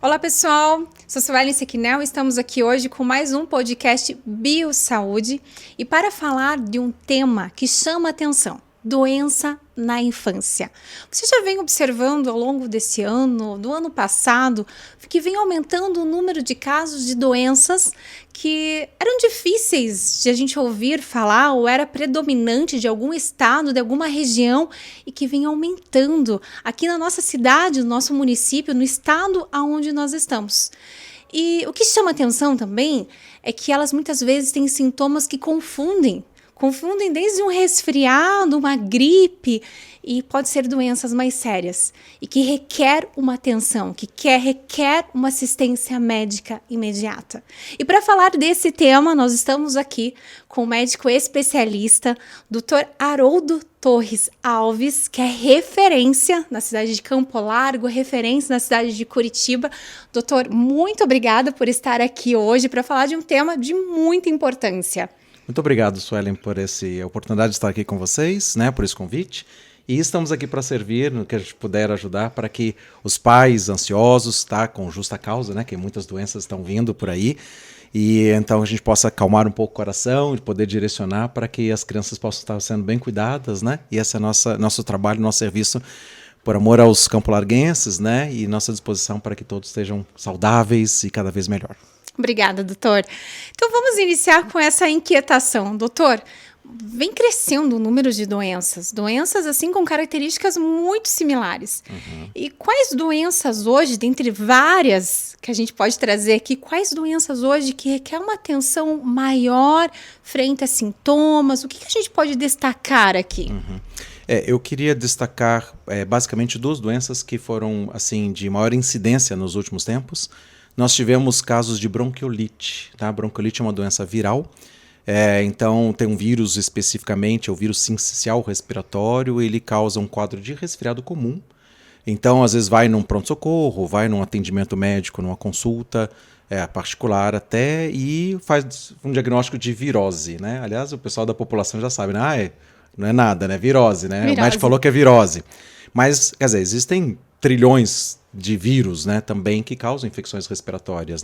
Olá pessoal, sou Suelen Sequinel e estamos aqui hoje com mais um podcast Biosaúde e para falar de um tema que chama a atenção, doença na infância. Você já vem observando ao longo desse ano, do ano passado, que vem aumentando o número de casos de doenças que eram difíceis de a gente ouvir falar ou era predominante de algum estado, de alguma região e que vem aumentando aqui na nossa cidade, no nosso município, no estado aonde nós estamos. E o que chama atenção também é que elas muitas vezes têm sintomas que confundem desde um resfriado, uma gripe, e pode ser doenças mais sérias e que requer uma atenção, requer uma assistência médica imediata. E para falar desse tema, nós estamos aqui com o médico especialista, Dr. Haroldo Torres Alves, que é referência na cidade de Campo Largo, referência na cidade de Curitiba. Doutor, muito obrigada por estar aqui hoje para falar de um tema de muita importância. Muito obrigado, Suelen, por essa oportunidade de estar aqui com vocês, por esse convite. E estamos aqui para servir no que a gente puder ajudar para que os pais ansiosos, com justa causa, que muitas doenças estão vindo por aí, e então a gente possa acalmar um pouco o coração e poder direcionar para que as crianças possam estar sendo bem cuidadas, E esse é nosso trabalho, nosso serviço, por amor aos campolarguenses, e nossa disposição para que todos estejam saudáveis e cada vez melhor. Obrigada, doutor. Então vamos iniciar com essa inquietação. Doutor, vem crescendo o número de doenças assim com características muito similares. E quais doenças hoje, dentre várias que a gente pode trazer aqui, quais doenças hoje que requer uma atenção maior frente a sintomas? O que a gente pode destacar aqui? Eu queria destacar basicamente duas doenças que foram assim de maior incidência nos últimos tempos. Nós tivemos casos de bronquiolite. Bronquiolite é uma doença viral, então tem um vírus especificamente, é o vírus sincicial respiratório, ele causa um quadro de resfriado comum. Então, às vezes vai num pronto-socorro, vai num atendimento médico, numa consulta particular até, e faz um diagnóstico de virose. Aliás, o pessoal da população já sabe, não é nada, virose, virose. O médico falou que é virose. Mas, quer dizer, existem trilhões de vírus, também que causam infecções respiratórias,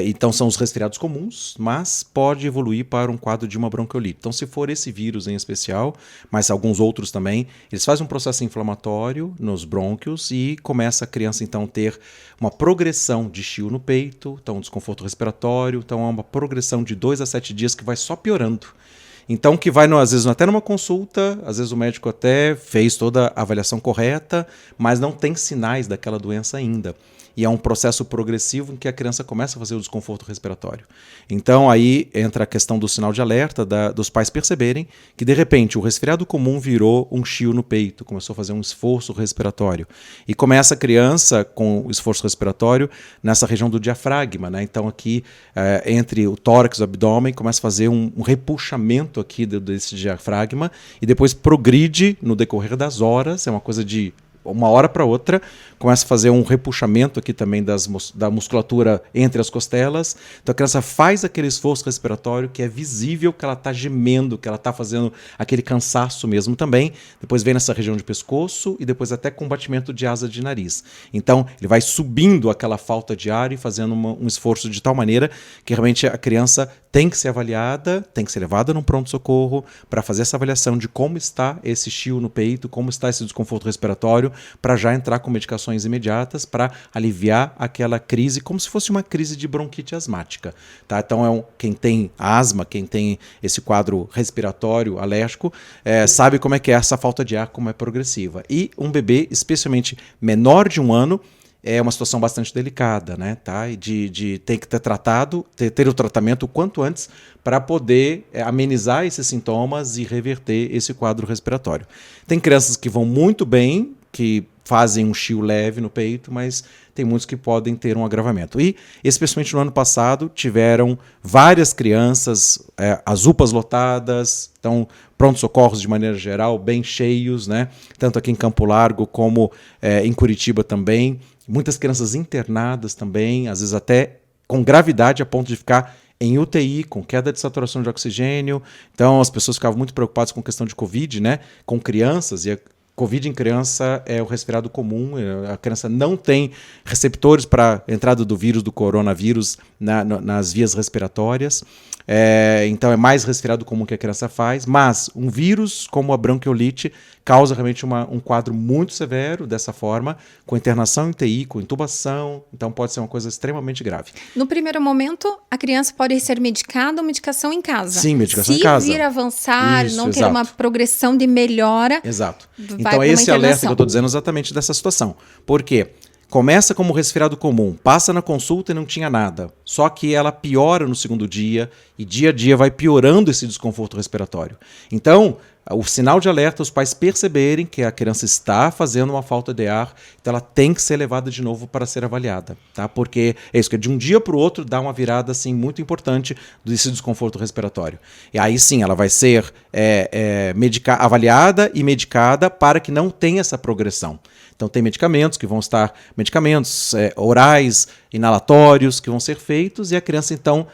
então são os resfriados comuns, mas pode evoluir para um quadro de uma bronquiolite. Então, se for esse vírus em especial, mas alguns outros também, eles fazem um processo inflamatório nos brônquios e começa a criança então a ter uma progressão de chiu no peito, então um desconforto respiratório, então é uma progressão de 2 a 7 dias que vai só piorando. Então, que vai, às vezes, até numa consulta, às vezes o médico até fez toda a avaliação correta, mas não tem sinais daquela doença ainda. E é um processo progressivo em que a criança começa a fazer o desconforto respiratório. Então, aí entra a questão do sinal de alerta, dos pais perceberem que, de repente, o resfriado comum virou um chiu no peito, começou a fazer um esforço respiratório. E começa a criança com o esforço respiratório nessa região do diafragma, Então, aqui, entre o tórax e o abdômen, começa a fazer um repuxamento aqui desse diafragma e depois progride no decorrer das horas, é uma coisa de uma hora para outra, começa a fazer um repuxamento aqui também da musculatura entre as costelas. Então a criança faz aquele esforço respiratório que é visível que ela está gemendo, que ela está fazendo aquele cansaço mesmo também. Depois vem nessa região de pescoço e depois até com batimento de asa de nariz. Então ele vai subindo aquela falta de ar e fazendo um esforço de tal maneira que realmente a criança tem que ser avaliada, tem que ser levada num pronto-socorro para fazer essa avaliação de como está esse chiu no peito, como está esse desconforto respiratório, para já entrar com medicações imediatas para aliviar aquela crise, como se fosse uma crise de bronquite asmática. Então, quem tem asma, quem tem esse quadro respiratório alérgico, sabe como é que é essa falta de ar, como é progressiva. E um bebê, especialmente menor de 1 ano, é uma situação bastante delicada, E de ter que ter tratado, ter o tratamento o quanto antes para poder amenizar esses sintomas e reverter esse quadro respiratório. Tem crianças que vão muito bem, que fazem um chiu leve no peito, mas tem muitos que podem ter um agravamento. E, especialmente no ano passado, tiveram várias crianças, as UPAs lotadas, então pronto-socorros de maneira geral, bem cheios, Tanto aqui em Campo Largo como em Curitiba também. Muitas crianças internadas também, às vezes até com gravidade a ponto de ficar em UTI, com queda de saturação de oxigênio. Então as pessoas ficavam muito preocupadas com a questão de Covid, com crianças, e Covid em criança é o resfriado comum, a criança não tem receptores para a entrada do vírus, do coronavírus, nas vias respiratórias. Então é mais resfriado comum que a criança faz, mas um vírus como a bronquiolite causa realmente um quadro muito severo dessa forma, com internação em UTI, com intubação, então pode ser uma coisa extremamente grave. No primeiro momento, a criança pode ser medicada ou medicação em casa? Sim, medicação em casa. Se vir avançar, Isso, não ter exato. uma progressão de melhora, exato. Vai Então pra uma esse alerta que eu internação. estou dizendo exatamente dessa situação. Por quê? Começa como resfriado comum, passa na consulta e não tinha nada. Só que ela piora no segundo dia e dia a dia vai piorando esse desconforto respiratório. Então, o sinal de alerta é os pais perceberem que a criança está fazendo uma falta de ar, então ela tem que ser levada de novo para ser avaliada, tá? Porque é isso, que de um dia para o outro dá uma virada assim, muito importante desse desconforto respiratório. E aí sim, ela vai ser avaliada e medicada para que não tenha essa progressão. Então tem medicamentos que vão estar, orais, inalatórios, que vão ser feitos, e a criança então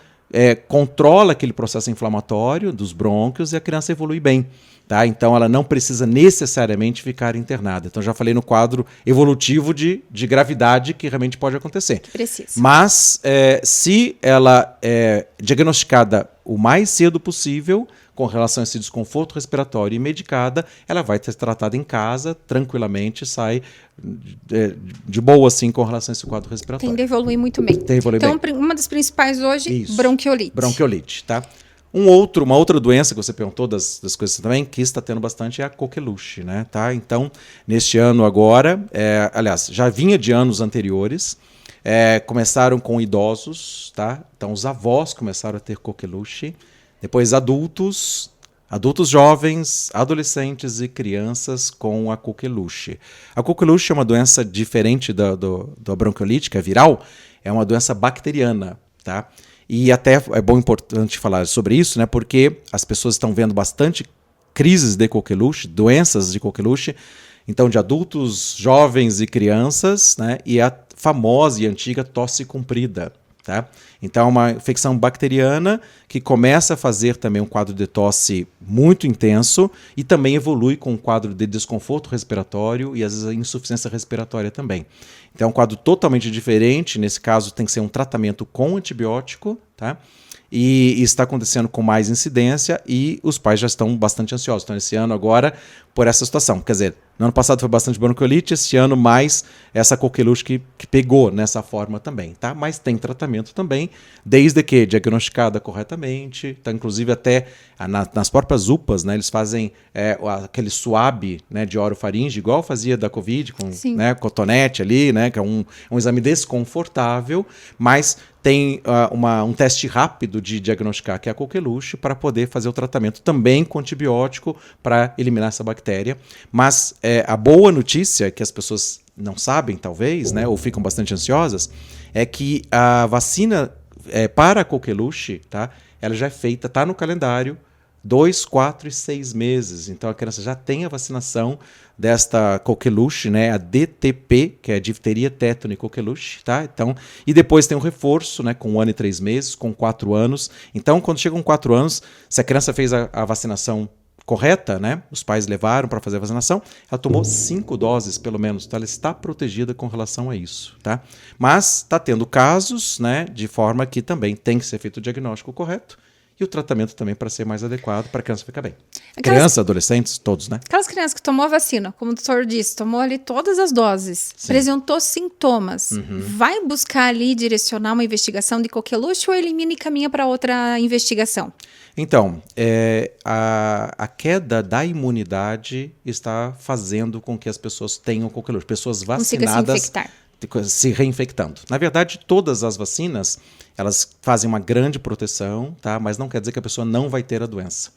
controla aquele processo inflamatório dos brônquios e a criança evolui bem. Tá? Então ela não precisa necessariamente ficar internada. Então já falei no quadro evolutivo de gravidade que realmente pode acontecer. Precisa. Mas se ela é diagnosticada o mais cedo possível com relação a esse desconforto respiratório e medicada, ela vai ser tratada em casa, tranquilamente, sai de boa assim com relação a esse quadro respiratório. Tende a evoluir muito bem. Tende a evoluir então, bem. uma das principais hoje, Isso. bronquiolite. Bronquiolite, tá? Uma outra doença que você perguntou das coisas também, que está tendo bastante, é a coqueluche, né? Tá? Então, neste ano agora, aliás, já vinha de anos anteriores, começaram com idosos, tá? Então os avós começaram a ter coqueluche, depois adultos jovens, adolescentes e crianças com a coqueluche. A coqueluche é uma doença diferente da bronquiolite, que é viral, é uma doença bacteriana, tá? E até é importante falar sobre isso, né? Porque as pessoas estão vendo bastante crises de coqueluche, doenças de coqueluche, então de adultos, jovens e crianças, né? E a famosa e antiga tosse comprida. Tá? Então é uma infecção bacteriana que começa a fazer também um quadro de tosse muito intenso e também evolui com um quadro de desconforto respiratório e às vezes a insuficiência respiratória também. Então é um quadro totalmente diferente, nesse caso tem que ser um tratamento com antibiótico, tá? E está acontecendo com mais incidência e os pais já estão bastante ansiosos. Então esse ano agora, por essa situação, quer dizer, no ano passado foi bastante bronquiolite, esse ano mais essa coqueluche que pegou nessa forma também, tá? Mas tem tratamento também, desde que diagnosticada corretamente, tá? Inclusive até nas próprias UPAs, né? Eles fazem aquele swab, né, de orofaringe, igual fazia da Covid, com, né, cotonete ali, né? Que é um exame desconfortável, mas tem um teste rápido de diagnosticar que é a coqueluche para poder fazer o tratamento também com antibiótico para eliminar essa bactéria. Mas a boa notícia, que as pessoas não sabem talvez, né, ou ficam bastante ansiosas, é que a vacina para a coqueluche, tá, ela já é feita, está no calendário, 2, 4 e 6 meses. Então a criança já tem a vacinação desta coqueluche, né, a DTP, que é a difteria, tétano e coqueluche, tá? Então, e depois tem um reforço, né, com 1 ano e 3 meses, com 4 anos. Então, quando chegam 4 anos, se a criança fez a vacinação correta, né, os pais levaram para fazer a vacinação, ela tomou 5 doses, pelo menos, então ela está protegida com relação a isso, tá? Mas está tendo casos, né, de forma que também tem que ser feito o diagnóstico correto, e o tratamento também para ser mais adequado para a criança ficar bem. Crianças, adolescentes, todos, né? Aquelas crianças que tomou a vacina, como o doutor disse, tomou ali todas as doses, apresentou sintomas, vai buscar ali direcionar uma investigação de coqueluche ou elimina e caminha para outra investigação? Então, a queda da imunidade está fazendo com que as pessoas tenham coqueluche, pessoas vacinadas se reinfectando. Na verdade, todas as vacinas, elas fazem uma grande proteção, tá? Mas não quer dizer que a pessoa não vai ter a doença.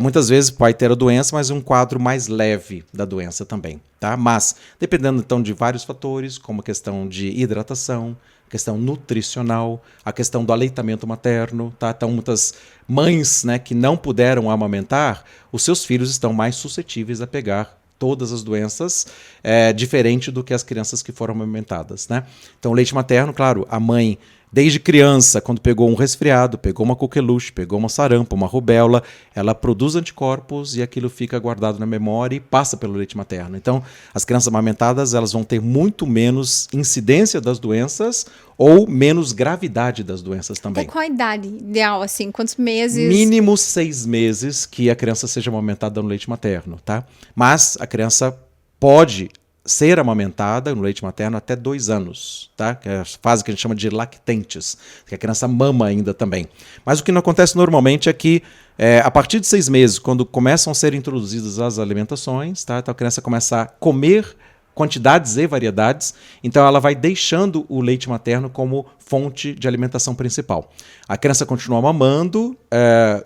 Muitas vezes vai ter a doença, mas um quadro mais leve da doença também, tá? Mas, dependendo então de vários fatores, como a questão de hidratação, a questão nutricional, a questão do aleitamento materno, tá? Então, muitas mães, né, que não puderam amamentar, os seus filhos estão mais suscetíveis a pegar todas as doenças, diferente do que as crianças que foram amamentadas, né? Então, o leite materno, claro, a mãe Desde criança, quando pegou um resfriado, pegou uma coqueluche, pegou uma sarampo, uma rubéola, ela produz anticorpos e aquilo fica guardado na memória e passa pelo leite materno. Então, as crianças amamentadas, elas vão ter muito menos incidência das doenças ou menos gravidade das doenças também. Até qual a idade ideal, assim? Quantos meses? Mínimo 6 meses que a criança seja amamentada no leite materno, tá? Mas a criança pode ser amamentada no leite materno até 2 anos, tá? Que é a fase que a gente chama de lactentes, que a criança mama ainda também. Mas o que não acontece normalmente é que a partir de 6 meses, quando começam a ser introduzidas as alimentações, tá? Então a criança começa a comer quantidades e variedades, então ela vai deixando o leite materno como fonte de alimentação principal. A criança continua mamando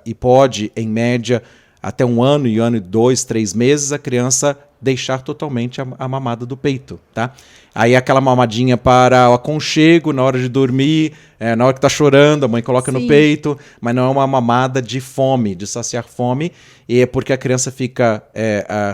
e pode, em média, até 1 ano e 2, 3 meses, a criança deixar totalmente a mamada do peito, tá? Aí aquela mamadinha para o aconchego na hora de dormir, na hora que tá chorando, a mãe coloca no peito, mas não é uma mamada de fome, de saciar fome, e é porque a criança fica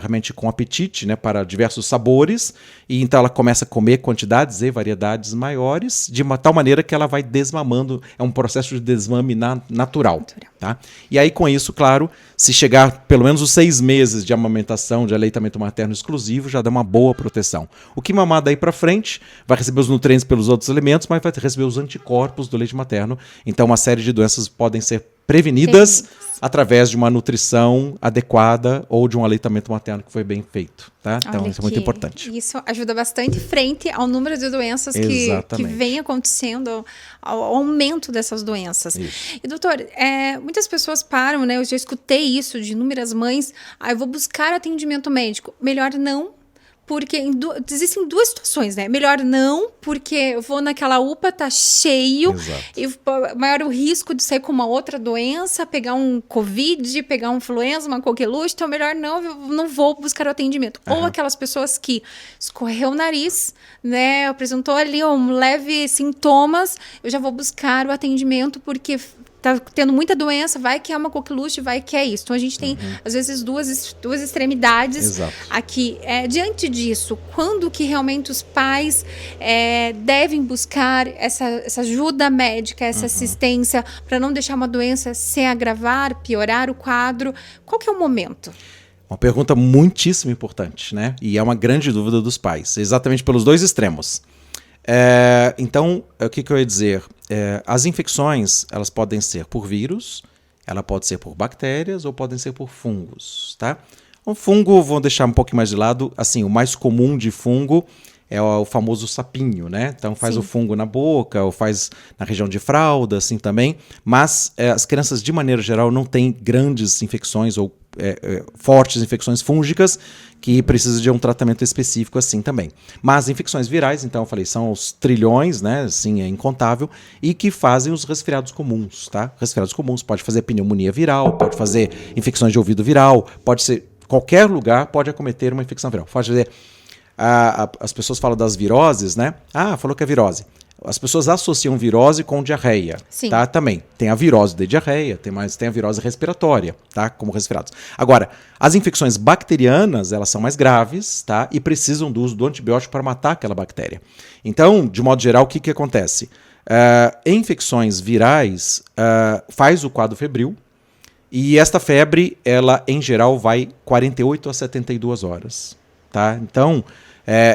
realmente com apetite, né, para diversos sabores, e então ela começa a comer quantidades e variedades maiores, de uma tal maneira que ela vai desmamando, é um processo de desmame natural. Tá? E aí com isso, claro, se chegar pelo menos os 6 meses de amamentação, de aleitamento materno exclusivo, já dá uma boa proteção. O que mamar daí para frente vai receber os nutrientes pelos outros alimentos, mas vai receber os anticorpos do leite materno. Então uma série de doenças podem ser prevenidas através de uma nutrição adequada ou de um aleitamento materno que foi bem feito, tá? Então Olha, isso é muito importante. Isso ajuda bastante frente ao número de doenças que vem acontecendo, ao aumento dessas doenças. Isso. E doutor, muitas pessoas param, né? Eu já escutei isso de inúmeras mães, eu vou buscar atendimento médico. Melhor não. Porque existem 2 situações, né? Melhor não, porque eu vou naquela UPA, tá cheio. Exato. E maior o risco de sair com uma outra doença, pegar um Covid, pegar um influenza, uma coqueluche. Então, melhor não, eu não vou buscar o atendimento. Uhum. Ou aquelas pessoas que escorreu o nariz, né? Apresentou ali leve sintomas, eu já vou buscar o atendimento porque tá tendo muita doença, vai que é uma coqueluche, vai que é isso. Então a gente tem, às vezes, duas extremidades. Exato. Aqui. Diante disso, quando que realmente os pais devem buscar essa ajuda médica, essa assistência, para não deixar uma doença se agravar, piorar o quadro? Qual que é o momento? Uma pergunta muitíssimo importante, né? E é uma grande dúvida dos pais, exatamente pelos 2 extremos. Então, o que eu ia dizer? As infecções, elas podem ser por vírus, ela pode ser por bactérias ou podem ser por fungos, tá? O fungo, vou deixar um pouquinho mais de lado, assim, o mais comum de fungo é o famoso sapinho, né? Então faz o fungo na boca, ou faz na região de fralda, assim também, mas as crianças, de maneira geral, não têm grandes infecções ou fortes infecções fúngicas que precisam de um tratamento específico assim também. Mas infecções virais, então eu falei, são os trilhões, né? Assim, é incontável, e que fazem os resfriados comuns, tá? Resfriados comuns, pode fazer pneumonia viral, pode fazer infecções de ouvido viral, pode ser, qualquer lugar pode acometer uma infecção viral. Pode fazer, as pessoas falam das viroses, né? Falou que é virose. As pessoas associam virose com diarreia, tá? Também tem a virose de diarreia, tem a virose respiratória, tá? Como resfriados. Agora, as infecções bacterianas, elas são mais graves, tá? E precisam do uso do antibiótico para matar aquela bactéria. Então, de modo geral, o que acontece? Infecções virais faz o quadro febril, e esta febre, ela, em geral, vai 48 a 72 horas, tá? Então,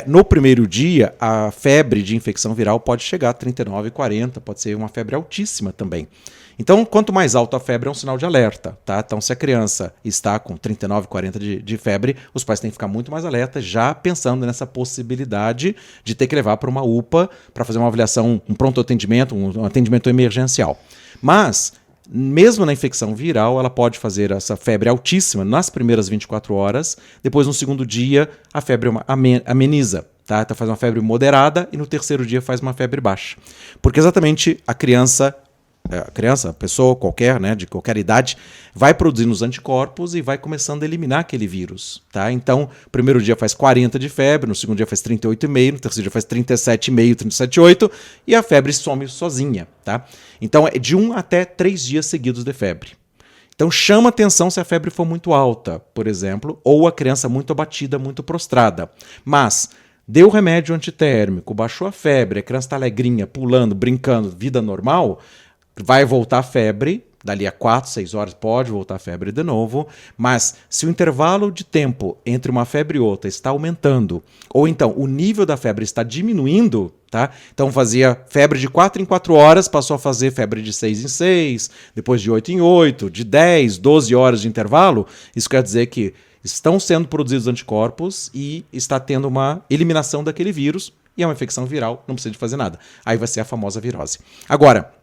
no primeiro dia, a febre de infecção viral pode chegar a 39, 40, pode ser uma febre altíssima também. Então, quanto mais alta a febre, é um sinal de alerta, tá? Então, se a criança está com 39, 40 de febre, os pais têm que ficar muito mais alerta, já pensando nessa possibilidade de ter que levar para uma UPA para fazer uma avaliação, um pronto atendimento, um atendimento emergencial. Mas, mesmo na infecção viral, ela pode fazer essa febre altíssima nas primeiras 24 horas, depois no segundo dia a febre ameniza, tá? Então faz uma febre moderada e no terceiro dia faz uma febre baixa. Porque exatamente a pessoa qualquer, né, de qualquer idade, vai produzindo os anticorpos e vai começando a eliminar aquele vírus, tá? Então, o primeiro dia faz 40 de febre, no segundo dia faz 38,5, no terceiro dia faz 37,5, 37,8 e a febre some sozinha, tá? Então, é de 1 até 3 dias seguidos de febre. Então, chama atenção se a febre for muito alta, por exemplo, ou a criança muito abatida, muito prostrada. Mas, deu o remédio antitérmico, baixou a febre, a criança está alegrinha, pulando, brincando, vida normal, vai voltar a febre, dali a 4, 6 horas pode voltar a febre de novo, mas se o intervalo de tempo entre uma febre e outra está aumentando, ou então o nível da febre está diminuindo, tá? Então fazia febre de 4 em 4 horas, passou a fazer febre de 6 em 6, depois de 8 em 8, de 10, 12 horas de intervalo, isso quer dizer que estão sendo produzidos anticorpos e está tendo uma eliminação daquele vírus, e é uma infecção viral, não precisa de fazer nada. Aí vai ser a famosa virose. Agora,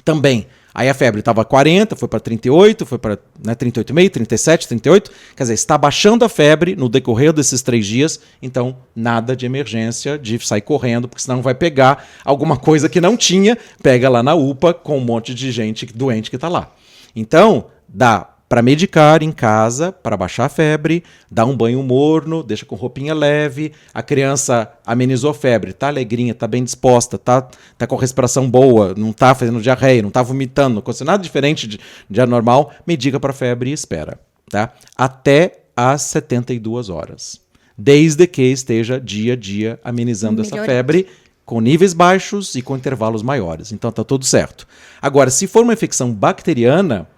também, aí a febre estava 40, foi para 38, foi para 38,5, 37, 38. Quer dizer, está baixando a febre no decorrer desses 3 dias, então nada de emergência, de sair correndo, porque senão vai pegar alguma coisa que não tinha, pega lá na UPA com um monte de gente doente que está lá. Então, dá para medicar em casa, para baixar a febre, dá um banho morno, deixa com roupinha leve, a criança amenizou a febre, tá alegrinha, tá bem disposta, tá com a respiração boa, não tá fazendo diarreia, não tá vomitando, não aconteceu nada diferente de anormal, medica para a febre e espera, tá? Até às 72 horas. Desde que esteja dia a dia amenizando essa febre, com níveis baixos e com intervalos maiores. Então tá tudo certo. Agora, se for uma infecção bacteriana,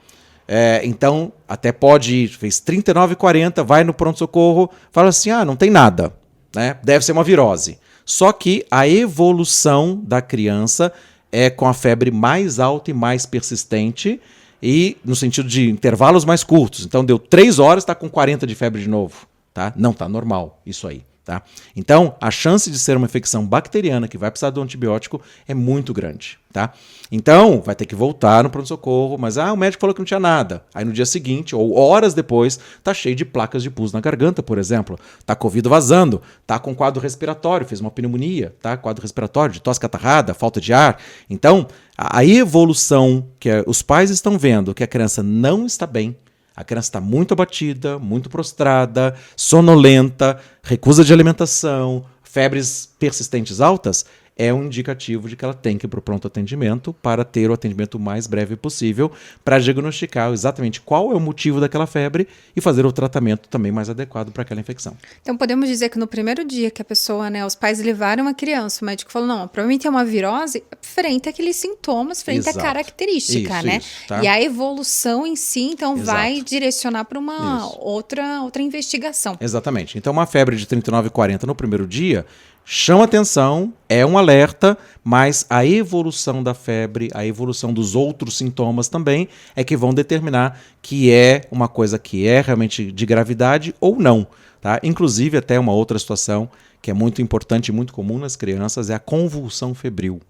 então, até pode ir, fez 39,40, vai no pronto-socorro, fala assim, não tem nada, né? Deve ser uma virose. Só que a evolução da criança é com a febre mais alta e mais persistente e no sentido de intervalos mais curtos. Então, deu 3 horas, está com 40 de febre de novo, tá? Não está normal isso aí. Tá? Então, a chance de ser uma infecção bacteriana que vai precisar do antibiótico é muito grande. Tá? Então, vai ter que voltar no pronto-socorro, mas o médico falou que não tinha nada. Aí no dia seguinte, ou horas depois, tá cheio de placas de pus na garganta, por exemplo. Tá com o ouvido vazando, tá com quadro respiratório, fez uma pneumonia, tá? Quadro respiratório, de tosse catarrada, falta de ar. Então, a evolução que os pais estão vendo, que a criança não está bem, a criança está muito abatida, muito prostrada, sonolenta, recusa de alimentação, febres persistentes altas, é um indicativo de que ela tem que ir para o pronto atendimento para ter o atendimento mais breve possível, para diagnosticar exatamente qual é o motivo daquela febre e fazer o tratamento também mais adequado para aquela infecção. Então podemos dizer que no primeiro dia que a pessoa, os pais levaram a criança, o médico falou, não, provavelmente é uma virose frente àqueles sintomas, frente à característica, isso, tá? E a evolução em si, então, vai direcionar para uma outra investigação. Exatamente. Então uma febre de 39,40 no primeiro dia chama atenção, é um alerta, mas a evolução da febre, a evolução dos outros sintomas também é que vão determinar que é uma coisa que é realmente de gravidade ou não. Tá? Inclusive, até uma outra situação que é muito importante e muito comum nas crianças é a convulsão febril.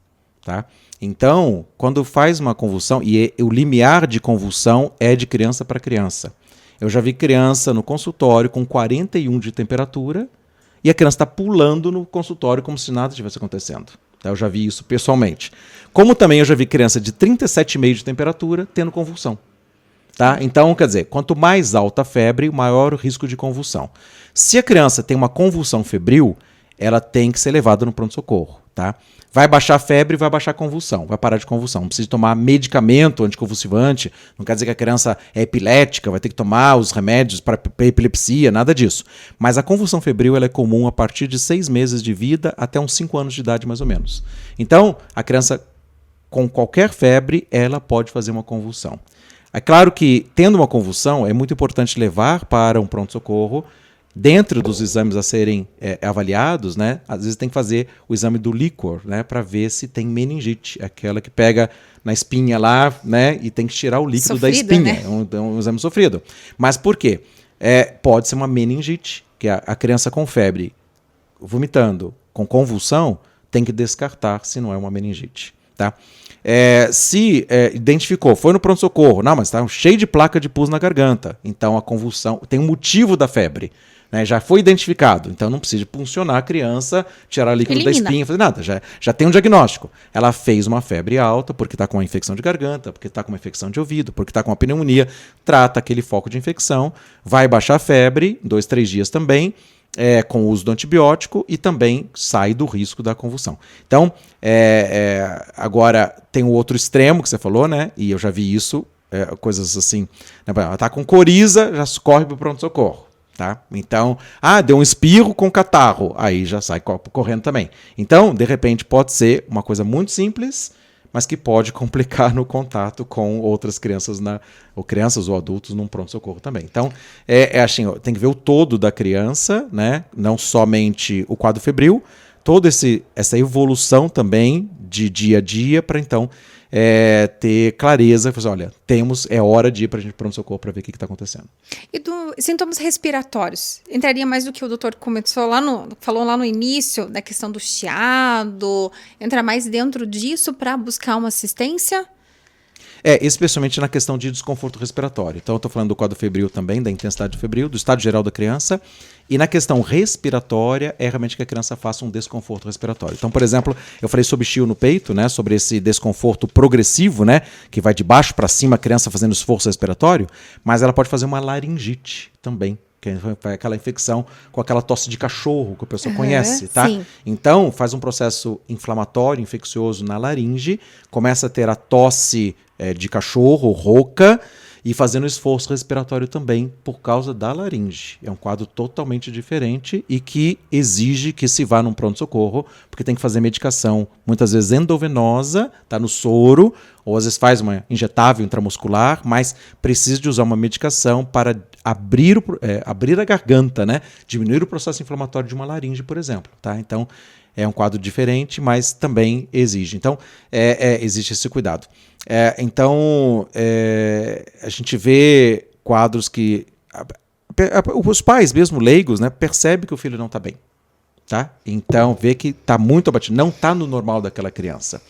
Tá? Então, quando faz uma convulsão, e o limiar de convulsão é de criança para criança. Eu já vi criança no consultório com 41 de temperatura, e a criança está pulando no consultório como se nada estivesse acontecendo. Tá? Eu já vi isso pessoalmente. Como também eu já vi criança de 37,5 de temperatura tendo convulsão. Tá? Então, quer dizer, quanto mais alta a febre, maior o risco de convulsão. Se a criança tem uma convulsão febril, ela tem que ser levada no pronto-socorro. Tá? Vai baixar a febre, vai baixar a convulsão, vai parar de convulsão. Não precisa tomar medicamento anticonvulsivante, não quer dizer que a criança é epilética, vai ter que tomar os remédios para epilepsia, nada disso. Mas a convulsão febril ela é comum a partir de 6 meses de vida até uns 5 anos de idade, mais ou menos. Então, a criança com qualquer febre, ela pode fazer uma convulsão. É claro que, tendo uma convulsão, é muito importante levar para um pronto-socorro. Dentro dos exames a serem avaliados, né, às vezes tem que fazer o exame do líquor, né, para ver se tem meningite, aquela que pega na espinha lá, né, e tem que tirar o líquido da espinha. Né? É um exame sofrido. Mas por quê? Pode ser uma meningite, que a criança com febre, vomitando, com convulsão, tem que descartar se não é uma meningite. Tá? Se identificou, foi no pronto-socorro, não, mas está cheio de placa de pus na garganta, então a convulsão tem um motivo da febre. Né, já foi identificado, então não precisa puncionar a criança, tirar líquido da espinha, fazer nada, já tem um diagnóstico. Ela fez uma febre alta porque está com uma infecção de garganta, porque está com uma infecção de ouvido, porque está com uma pneumonia, trata aquele foco de infecção, vai baixar a febre, 2, 3 dias também, com o uso do antibiótico e também sai do risco da convulsão. Então, agora tem o outro extremo que você falou, né? E eu já vi isso, coisas assim, né? Ela está com coriza, já corre para o pronto-socorro. Tá? Então, deu um espirro com catarro, aí já sai correndo também. Então, de repente, pode ser uma coisa muito simples, mas que pode complicar no contato com outras crianças, ou crianças ou adultos num pronto-socorro também. Então, assim, tem que ver o todo da criança, né? Não somente o quadro febril, toda essa evolução também de dia a dia, para então ter clareza, olha, é hora de ir para a gente pronto-socorro para ver o que está acontecendo. E dos sintomas respiratórios? Entraria mais do que o doutor falou lá no início, da questão do chiado, entra mais dentro disso para buscar uma assistência? Especialmente na questão de desconforto respiratório. Então, eu estou falando do quadro febril também, da intensidade febril, do estado geral da criança. E na questão respiratória, é realmente que a criança faça um desconforto respiratório. Então, por exemplo, eu falei sobre chio no peito, né, sobre esse desconforto progressivo, né, que vai de baixo para cima, a criança fazendo esforço respiratório, mas ela pode fazer uma laringite também, que é aquela infecção com aquela tosse de cachorro que a pessoa conhece, tá? Sim. Então, faz um processo inflamatório, infeccioso na laringe, começa a ter a tosse de cachorro, rouca, e fazendo esforço respiratório também por causa da laringe. É um quadro totalmente diferente e que exige que se vá num pronto-socorro, porque tem que fazer medicação, muitas vezes endovenosa, tá no soro, ou às vezes faz uma injetável intramuscular, mas precisa de usar uma medicação para abrir a garganta, né? Diminuir o processo inflamatório de uma laringe, por exemplo. Tá? Então, é um quadro diferente, mas também exige. Então, existe esse cuidado. Então, a gente vê quadros que os pais, mesmo leigos, né, percebem que o filho não está bem. Tá? Então, vê que está muito abatido, não está no normal daquela criança.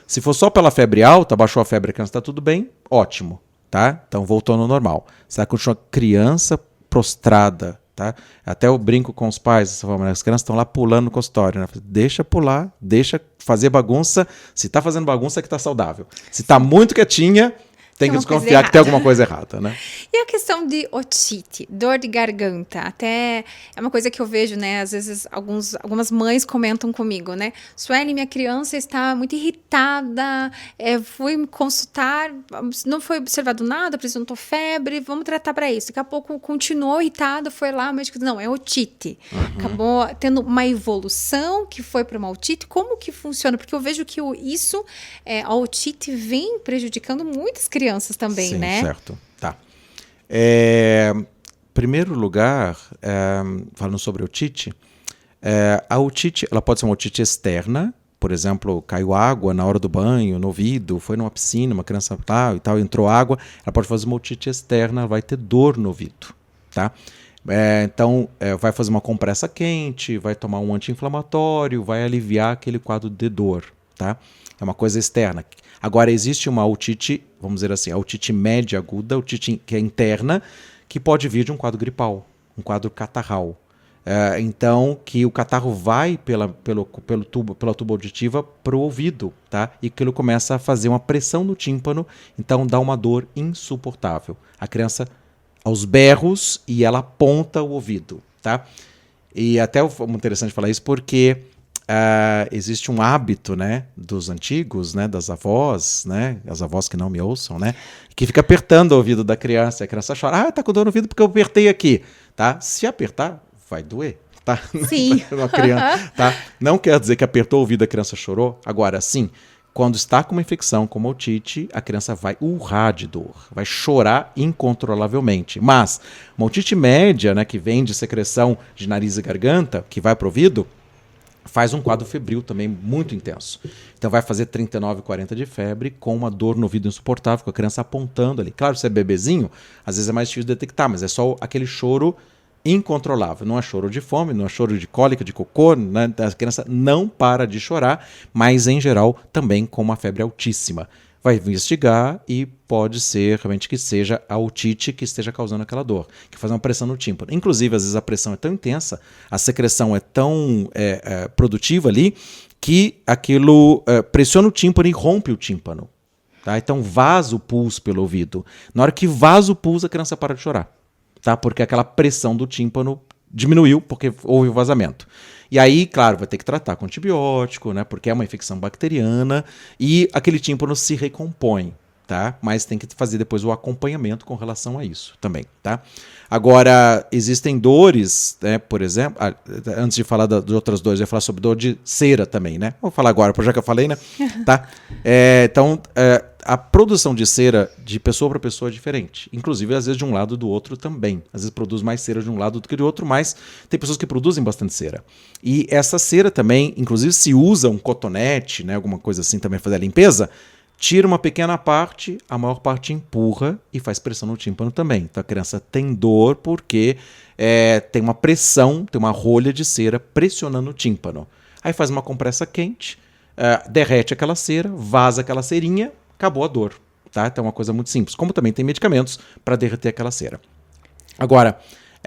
Se for só pela febre alta, baixou a febre, a criança está tudo bem, ótimo. Tá? Então, voltou no normal. Se ela continua criança prostrada, tá? Até eu brinco com os pais, as crianças estão lá pulando no consultório, né? Deixa pular, deixa fazer bagunça. Se está fazendo bagunça é que está saudável. Se está muito quietinha, tem que desconfiar que tem alguma coisa errada, né? E a questão de otite, dor de garganta, até é uma coisa que eu vejo, né? Às vezes algumas mães comentam comigo, né? Sueli, minha criança está muito irritada, fui me consultar, não foi observado nada, apresentou febre, vamos tratar para isso. Daqui a pouco continuou irritada, foi lá, o médico disse, não, é otite. Acabou tendo uma evolução que foi para uma otite. Como que funciona? Porque eu vejo que a otite vem prejudicando muitas crianças também, sim, né? Certo. Tá. Em primeiro lugar, falando sobre otite, a otite ela pode ser uma otite externa, por exemplo, caiu água na hora do banho, no ouvido, foi numa piscina, uma criança e tal, entrou água, ela pode fazer uma otite externa, vai ter dor no ouvido, tá? Então, vai fazer uma compressa quente, vai tomar um anti-inflamatório, vai aliviar aquele quadro de dor, tá? É uma coisa externa. Agora, existe uma otite, vamos dizer assim, a otite média aguda, a otite que é interna, que pode vir de um quadro gripal, um quadro catarral. Então, que o catarro vai pela tuba auditiva para o ouvido, tá? E que ele começa a fazer uma pressão no tímpano, então dá uma dor insuportável. A criança, aos berros, e ela aponta o ouvido, tá? E até é interessante falar isso porque existe um hábito, né, dos antigos, né, das avós, né, as avós que não me ouçam, né, que fica apertando o ouvido da criança, e a criança chora, tá com dor no ouvido porque eu apertei aqui, tá? Se apertar, vai doer, tá? Sim. Uma criança, tá? Não quer dizer que apertou o ouvido e a criança chorou. Agora, sim, quando está com uma infecção como a otite, a criança vai urrar de dor, vai chorar incontrolavelmente. Mas uma otite média, né, que vem de secreção de nariz e garganta, que vai para o ouvido, faz um quadro febril também muito intenso. Então vai fazer 39, 40 de febre com uma dor no ouvido insuportável, com a criança apontando ali. Claro, se é bebezinho, às vezes é mais difícil de detectar, mas é só aquele choro incontrolável. Não é choro de fome, não é choro de cólica, de cocô, né? A criança não para de chorar, mas em geral também com uma febre altíssima. Vai investigar e pode ser realmente que seja a otite que esteja causando aquela dor, que faz uma pressão no tímpano. Inclusive, às vezes a pressão é tão intensa, a secreção é tão produtiva ali, que aquilo pressiona o tímpano e rompe o tímpano. Tá? Então vaza o pulso pelo ouvido. Na hora que vaza o pulso, a criança para de chorar. Tá? Porque aquela pressão do tímpano diminuiu, porque houve o vazamento. E aí, claro, vai ter que tratar com antibiótico, né? Porque é uma infecção bacteriana e aquele tímpano se recompõe. tá? Mas tem que fazer depois o acompanhamento com relação a isso também, tá? Agora, existem dores, né? Por exemplo, antes de falar de outras dores, eu ia falar sobre dor de cera também, né? Vou falar agora, já que eu falei, né? Tá? Então, a produção de cera de pessoa para pessoa é diferente. Inclusive, às vezes, de um lado do outro também. Às vezes produz mais cera de um lado do que do outro, mas tem pessoas que produzem bastante cera. E essa cera também, inclusive, se usa um cotonete, né? Alguma coisa assim também fazer a limpeza, tira uma pequena parte, a maior parte empurra e faz pressão no tímpano também. Então a criança tem dor porque tem uma pressão, tem uma rolha de cera pressionando o tímpano. Aí faz uma compressa quente, derrete aquela cera, vaza aquela cerinha, acabou a dor. Tá? Então é uma coisa muito simples. Como também tem medicamentos para derreter aquela cera. Agora,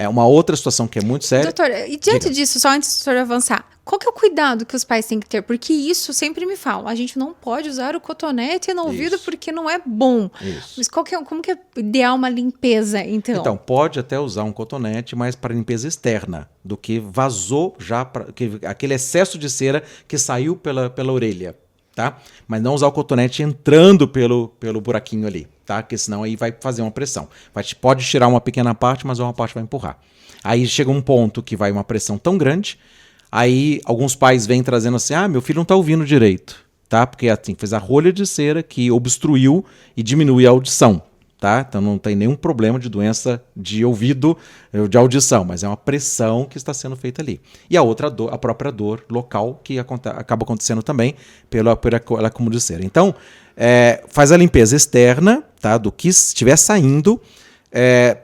uma outra situação que é muito séria... Doutor, e diante disso, só antes do senhor avançar, qual que é o cuidado que os pais têm que ter? Porque isso sempre me falam, a gente não pode usar o cotonete no ouvido porque não é bom. Isso. Mas como que é ideal uma limpeza, então? Então, pode até usar um cotonete, mas para limpeza externa, do que vazou já, aquele excesso de cera que saiu pela orelha, tá? Mas não usar o cotonete entrando pelo buraquinho ali, tá? Porque senão aí vai fazer uma pressão. Pode tirar uma pequena parte, mas uma parte vai empurrar. Aí chega um ponto que vai uma pressão tão grande, aí alguns pais vêm trazendo assim, meu filho não está ouvindo direito, tá? Porque assim, fez a rolha de cera que obstruiu e diminuiu a audição, tá? Então não tem nenhum problema de doença de ouvido, de audição, mas é uma pressão que está sendo feita ali. E a outra dor, a própria dor local, que acaba acontecendo também pela acúmulo de cera. Então, faz a limpeza externa, tá? Do que estiver saindo.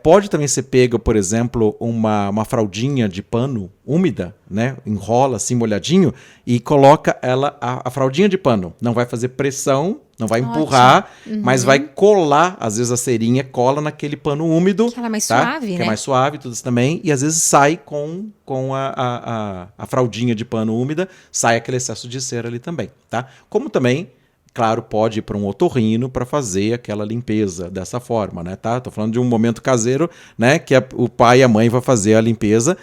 Pode também ser pega, por exemplo, uma fraldinha de pano úmida, né? Enrola assim molhadinho e coloca a fraldinha de pano. Não vai fazer pressão, não vai empurrar, mas vai colar, às vezes a cerinha cola naquele pano úmido. Que ela é mais suave, né? Que é mais suave, tudo isso também. E às vezes sai com a fraldinha de pano úmida, sai aquele excesso de cera ali também, tá? Como também... Claro, pode ir para um otorrino para fazer aquela limpeza dessa forma, né? Tá? Tô falando de um momento caseiro, né? Que o pai e a mãe vão fazer a limpeza,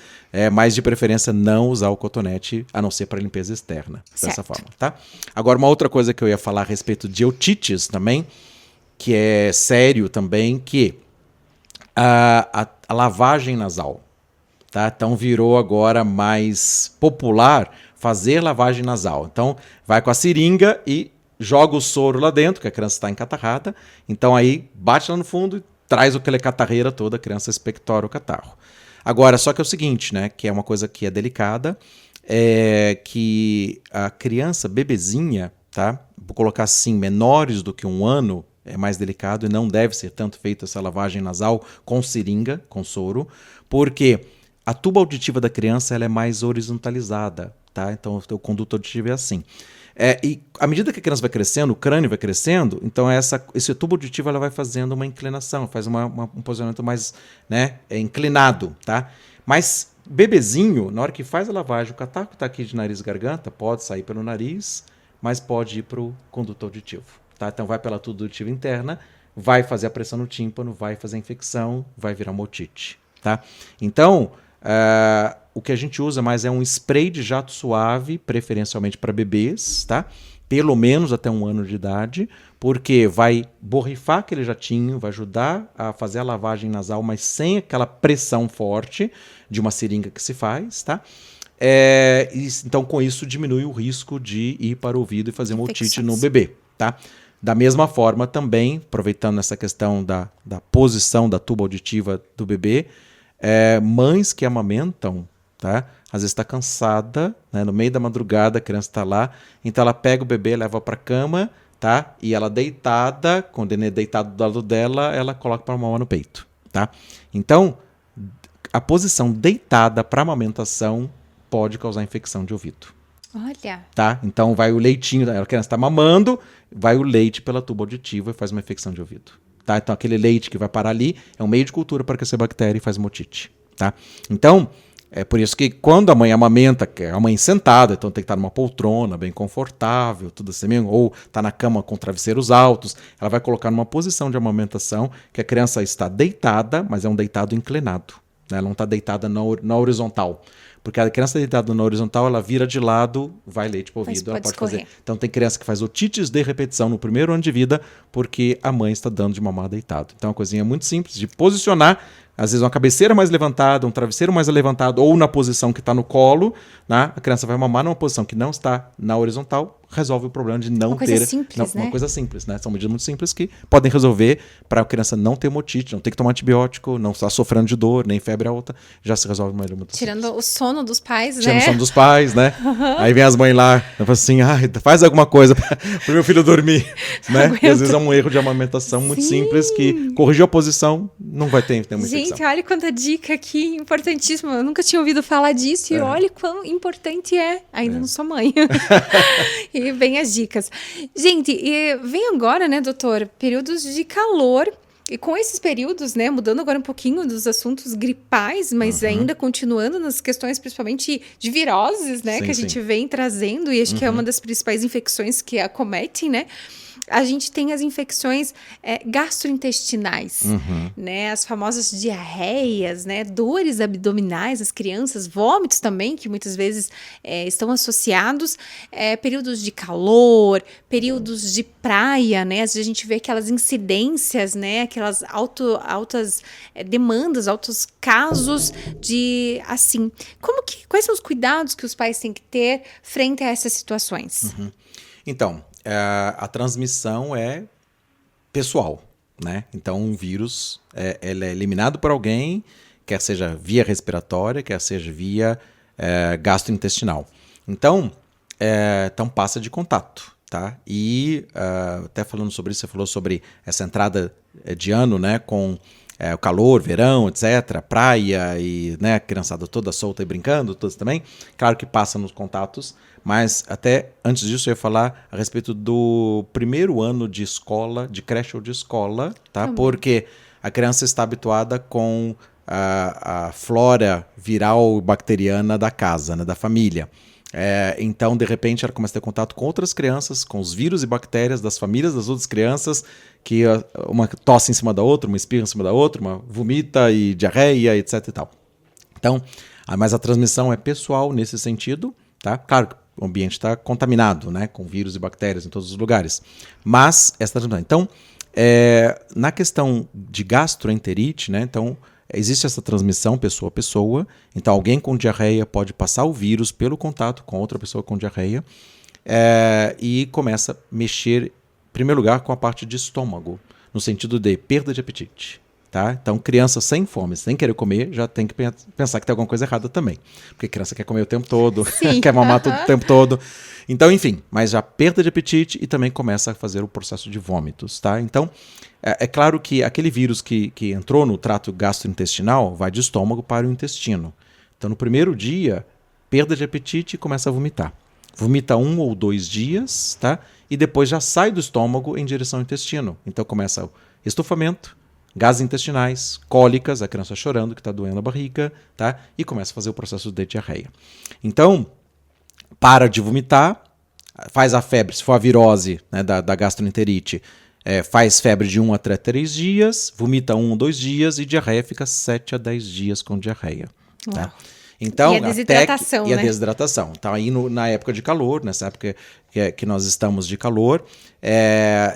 mas de preferência não usar o cotonete, a não ser para limpeza externa, dessa forma, tá? Agora, uma outra coisa que eu ia falar a respeito de otites também, que é sério também, que a lavagem nasal, tá? Então virou agora mais popular fazer lavagem nasal. Então, vai com a seringa e joga o soro lá dentro, que a criança está encatarrada, então aí bate lá no fundo e traz aquela catarreira toda, a criança expectora o catarro. Agora, só que é o seguinte, né, que é uma coisa que é delicada, que a criança, bebezinha, tá, vou colocar assim, menores do que 1 ano, é mais delicado e não deve ser tanto feita essa lavagem nasal com seringa, com soro, porque a tuba auditiva da criança ela é mais horizontalizada, tá, então o conduto auditivo é assim. E à medida que a criança vai crescendo, o crânio vai crescendo, então esse tubo auditivo ela vai fazendo uma inclinação, faz um posicionamento mais, né, inclinado, tá? Mas bebezinho, na hora que faz a lavagem, o catarro que está aqui de nariz e garganta pode sair pelo nariz, mas pode ir para o conduto auditivo, tá? Então vai pela tuba auditiva interna, vai fazer a pressão no tímpano, vai fazer a infecção, vai virar uma otite, tá? Então, o que a gente usa mais é um spray de jato suave, preferencialmente para bebês, tá? Pelo menos até 1 ano de idade, porque vai borrifar aquele jatinho, vai ajudar a fazer a lavagem nasal, mas sem aquela pressão forte de uma seringa que se faz, tá? Então, com isso, diminui o risco de ir para o ouvido e fazer uma otite no bebê, tá? Da mesma forma, também, aproveitando essa questão da posição da tuba auditiva do bebê, mães que amamentam, tá? Às vezes está cansada, né? No meio da madrugada a criança está lá, então ela pega o bebê, leva para a cama, tá? E ela deitada, quando ele é deitado do lado dela, ela coloca para mamar no peito, tá? Então, a posição deitada para amamentação pode causar infecção de ouvido. Olha. Tá? Então vai o leitinho, a criança está mamando, vai o leite pela tuba auditiva e faz uma infecção de ouvido. Tá? Então aquele leite que vai parar ali é um meio de cultura para crescer bactéria e faz uma otite. Tá? Então, é por isso que quando a mãe amamenta, que é a mãe sentada, então tem que estar numa poltrona bem confortável, tudo assim mesmo, ou está na cama com travesseiros altos, ela vai colocar numa posição de amamentação que a criança está deitada, mas é um deitado inclinado. Né? Ela não está deitada na horizontal. Porque a criança deitada na horizontal, ela vira de lado, vai leite para o ouvido, ela pode fazer. Então tem criança que faz otites de repetição no primeiro ano de vida porque a mãe está dando de mamar deitado. Então é uma coisinha muito simples de posicionar, às vezes uma cabeceira mais levantada, um travesseiro mais levantado ou na posição que está no colo, né? A criança vai mamar numa posição que não está na horizontal, resolve o problema de não ter... Uma coisa simples, né? São medidas muito simples que podem resolver para a criança não ter otite, não ter que tomar antibiótico, não estar sofrendo de dor, nem febre alta, já se resolve uma maneira muito Tirando simples. o sono dos pais, Tirando o sono dos pais, né? Aí vem as mães lá, falam assim, faz alguma coisa para o meu filho dormir, né? E às vezes é um erro de amamentação muito simples que corrigiu a posição, não vai ter nenhuma infecção. Gente, olha quanta dica aqui importantíssima. Eu nunca tinha ouvido falar disso e olha quão importante é. Ainda não sou mãe. E vem as dicas. Gente, e vem agora, né, doutor, períodos de calor. E com esses períodos, né, mudando agora um pouquinho dos assuntos gripais, mas ainda continuando nas questões principalmente de viroses, né, que a gente vem trazendo, e acho que é uma das principais infecções que acometem, né? A gente tem as infecções gastrointestinais, né? As famosas diarreias, né? Dores abdominais, as crianças, vômitos também, que muitas vezes estão associados, períodos de calor, períodos de praia, né? Às vezes a gente vê aquelas incidências, né? Aquelas altas demandas, altos casos de, assim, quais são os cuidados que os pais têm que ter frente a essas situações? Então, a transmissão é pessoal, né? Então, um vírus ele é eliminado por alguém, quer seja via respiratória, quer seja via gastrointestinal. Então passa de contato, tá? E até falando sobre isso, você falou sobre essa entrada de ano, né? Com o calor, verão, etc., praia e, né, a criançada toda solta e brincando, todos também. Claro que passa nos contatos, mas até antes disso eu ia falar a respeito do primeiro ano de escola, de creche ou de escola, tá? Porque a criança está habituada com a flora viral bacteriana da casa, né, da família. Então, de repente, ela começa a ter contato com outras crianças, com os vírus e bactérias das famílias das outras crianças, que uma tosse em cima da outra, uma espirra em cima da outra, uma vomita e diarreia, etc. e tal. Então, mas a transmissão é pessoal nesse sentido, tá? Claro que o ambiente está contaminado, né, com vírus e bactérias em todos os lugares, mas essa transmissão. Então, na questão de gastroenterite, né, então, existe essa transmissão pessoa a pessoa, então alguém com diarreia pode passar o vírus pelo contato com outra pessoa com diarreia e começa a mexer, em primeiro lugar, com a parte de estômago, no sentido de perda de apetite. Tá? Então, criança sem fome, sem querer comer, já tem que pensar que tem alguma coisa errada também. Porque criança quer comer o tempo todo, quer mamar todo o tempo todo. Então, enfim, mas já perda de apetite e também começa a fazer o processo de vômitos. Tá? Então, é claro que aquele vírus que entrou no trato gastrointestinal vai de estômago para o intestino. Então, no primeiro dia, perda de apetite e começa a vomitar. Vomita 1 ou 2 dias, tá? E depois já sai do estômago em direção ao intestino. Então, começa o estufamento, gases intestinais, cólicas, a criança chorando que está doendo a barriga, tá? E começa a fazer o processo de diarreia. Então, para de vomitar, faz a febre, se for a virose, né, da gastroenterite, faz febre de 1 até 3 dias, vomita 1 ou 2 dias e diarreia fica 7 a 10 dias com diarreia. Tá? Então, e a desidratação, né? E a desidratação. Então, aí na época de calor, nessa época que nós estamos de calor,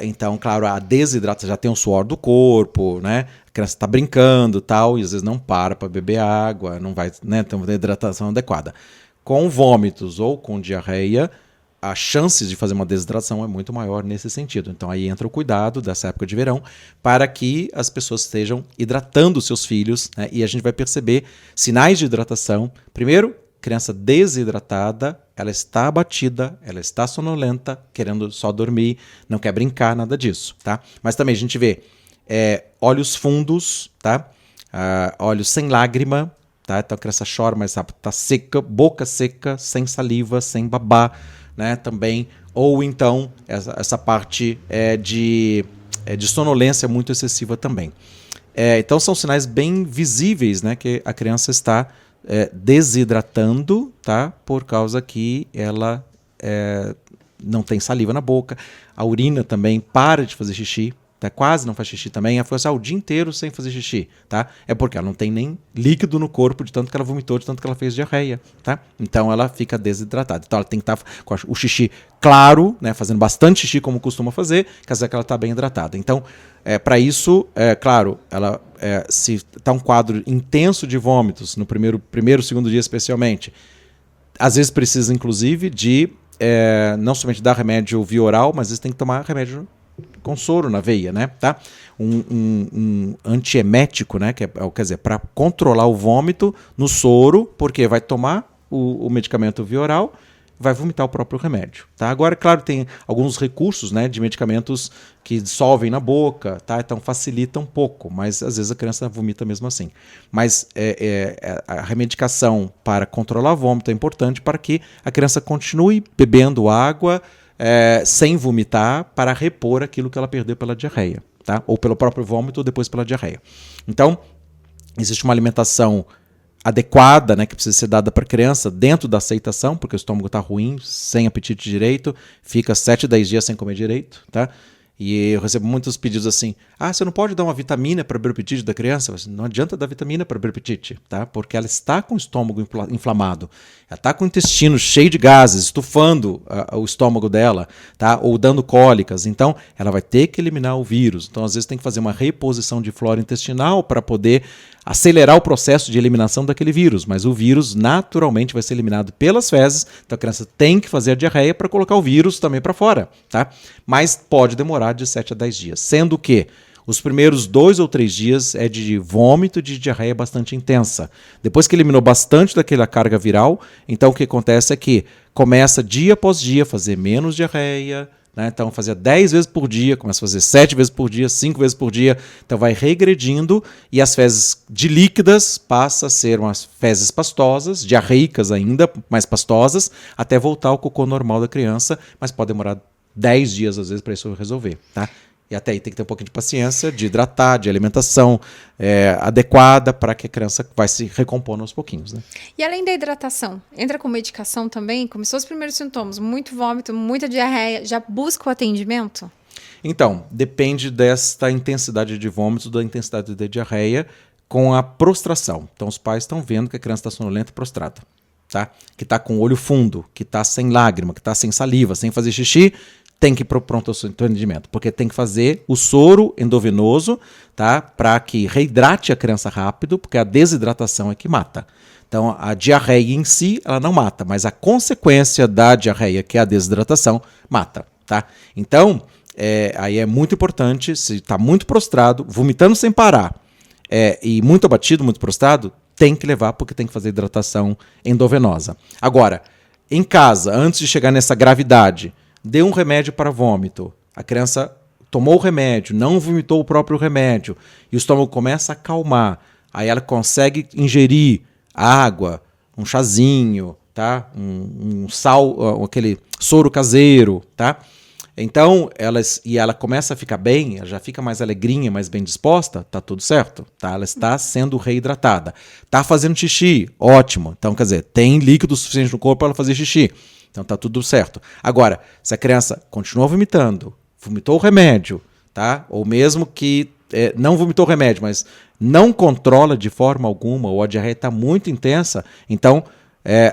então, claro, a desidratação, já tem o suor do corpo, né? A criança está brincando e tal, e às vezes não para beber água, não vai, né, ter uma hidratação adequada. Com vômitos ou com diarreia, as chances de fazer uma desidratação é muito maior nesse sentido. Então aí entra o cuidado dessa época de verão para que as pessoas estejam hidratando os seus filhos, né? E a gente vai perceber sinais de hidratação. Primeiro, criança desidratada, ela está abatida, ela está sonolenta, querendo só dormir, não quer brincar, nada disso, tá? Mas também a gente vê olhos fundos, tá? Olhos sem lágrima, tá? Então a criança chora, mas está seca, boca seca, sem saliva, sem babá, né, também, ou então essa parte de sonolência muito excessiva também. Então são sinais bem visíveis, né, que a criança está desidratando, tá, por causa que ela não tem saliva na boca, a urina também para de fazer xixi, tá? Quase não faz xixi também. Ela ficou assim, o dia inteiro sem fazer xixi, tá? É porque ela não tem nem líquido no corpo de tanto que ela vomitou, de tanto que ela fez diarreia, tá? Então ela fica desidratada. Então ela tem que estar com o xixi claro, né? Fazendo bastante xixi como costuma fazer, quer dizer que ela está bem hidratada. Então, para isso, claro, ela, se está um quadro intenso de vômitos, no primeiro, segundo dia especialmente, às vezes precisa, inclusive, de não somente dar remédio via oral, mas às vezes tem que tomar remédio com soro na veia, né? Tá? Um antiemético, né? Quer dizer, para controlar o vômito no soro, porque vai tomar o medicamento via oral, vai vomitar o próprio remédio, tá? Agora, claro, tem alguns recursos, né, de medicamentos que dissolvem na boca, tá? Então facilita um pouco, mas às vezes a criança vomita mesmo assim. Mas a remedicação para controlar o vômito é importante para que a criança continue bebendo água sem vomitar para repor aquilo que ela perdeu pela diarreia, tá? Ou pelo próprio vômito ou depois pela diarreia. Então, existe uma alimentação adequada, né, que precisa ser dada para a criança dentro da aceitação, porque o estômago está ruim, sem apetite direito, fica 7, 10 dias sem comer direito, tá? E eu recebo muitos pedidos assim, você não pode dar uma vitamina para abrir o apetite da criança? Não adianta dar vitamina para abrir o apetite, tá? Porque ela está com o estômago inflamado, ela está com o intestino cheio de gases, estufando o estômago dela, tá? Ou dando cólicas, então ela vai ter que eliminar o vírus. Então às vezes tem que fazer uma reposição de flora intestinal para poder acelerar o processo de eliminação daquele vírus, mas o vírus naturalmente vai ser eliminado pelas fezes, então a criança tem que fazer a diarreia para colocar o vírus também para fora, tá? Mas pode demorar de 7 a 10 dias, sendo que os primeiros 2 ou 3 dias é de vômito, de diarreia bastante intensa. Depois que eliminou bastante daquela carga viral, então o que acontece é que começa dia após dia a fazer menos diarreia, né? Então fazia 10 vezes por dia, começa a fazer 7 vezes por dia, 5 vezes por dia, então vai regredindo e as fezes de líquidas passam a ser umas fezes pastosas, diarreicas ainda, mais pastosas, até voltar ao cocô normal da criança, mas pode demorar 10 dias às vezes para isso resolver, tá? E até aí tem que ter um pouquinho de paciência, de hidratar, de alimentação adequada para que a criança vai se recompondo aos pouquinhos, né? E além da hidratação, entra com medicação também? Começou os primeiros sintomas, muito vômito, muita diarreia, já busca o atendimento? Então, depende desta intensidade de vômito, da intensidade da diarreia com a prostração. Então os pais estão vendo que a criança está sonolenta e prostrada, tá? Que está com o olho fundo, que está sem lágrima, que está sem saliva, sem fazer xixi, tem que ir para o pronto-atendimento, porque tem que fazer o soro endovenoso, tá? Para que reidrate a criança rápido, porque a desidratação é que mata. Então, a diarreia em si, ela não mata, mas a consequência da diarreia, que é a desidratação, mata, tá? Então, aí é muito importante, se está muito prostrado, vomitando sem parar, e muito abatido, muito prostrado, tem que levar, porque tem que fazer hidratação endovenosa. Agora, em casa, antes de chegar nessa gravidade, dê um remédio para vômito. A criança tomou o remédio, não vomitou o próprio remédio, e o estômago começa a acalmar. Aí ela consegue ingerir água, um chazinho, tá? Um sal, aquele soro caseiro, tá? Então, ela começa a ficar bem, ela já fica mais alegrinha, mais bem disposta, tá tudo certo, tá? Ela está sendo reidratada. Tá fazendo xixi, ótimo. Então, quer dizer, tem líquido suficiente no corpo para ela fazer xixi. Então tá tudo certo. Agora, se a criança continua vomitando, vomitou o remédio, tá? Ou mesmo que não vomitou o remédio, mas não controla de forma alguma, ou a diarreia está muito intensa, então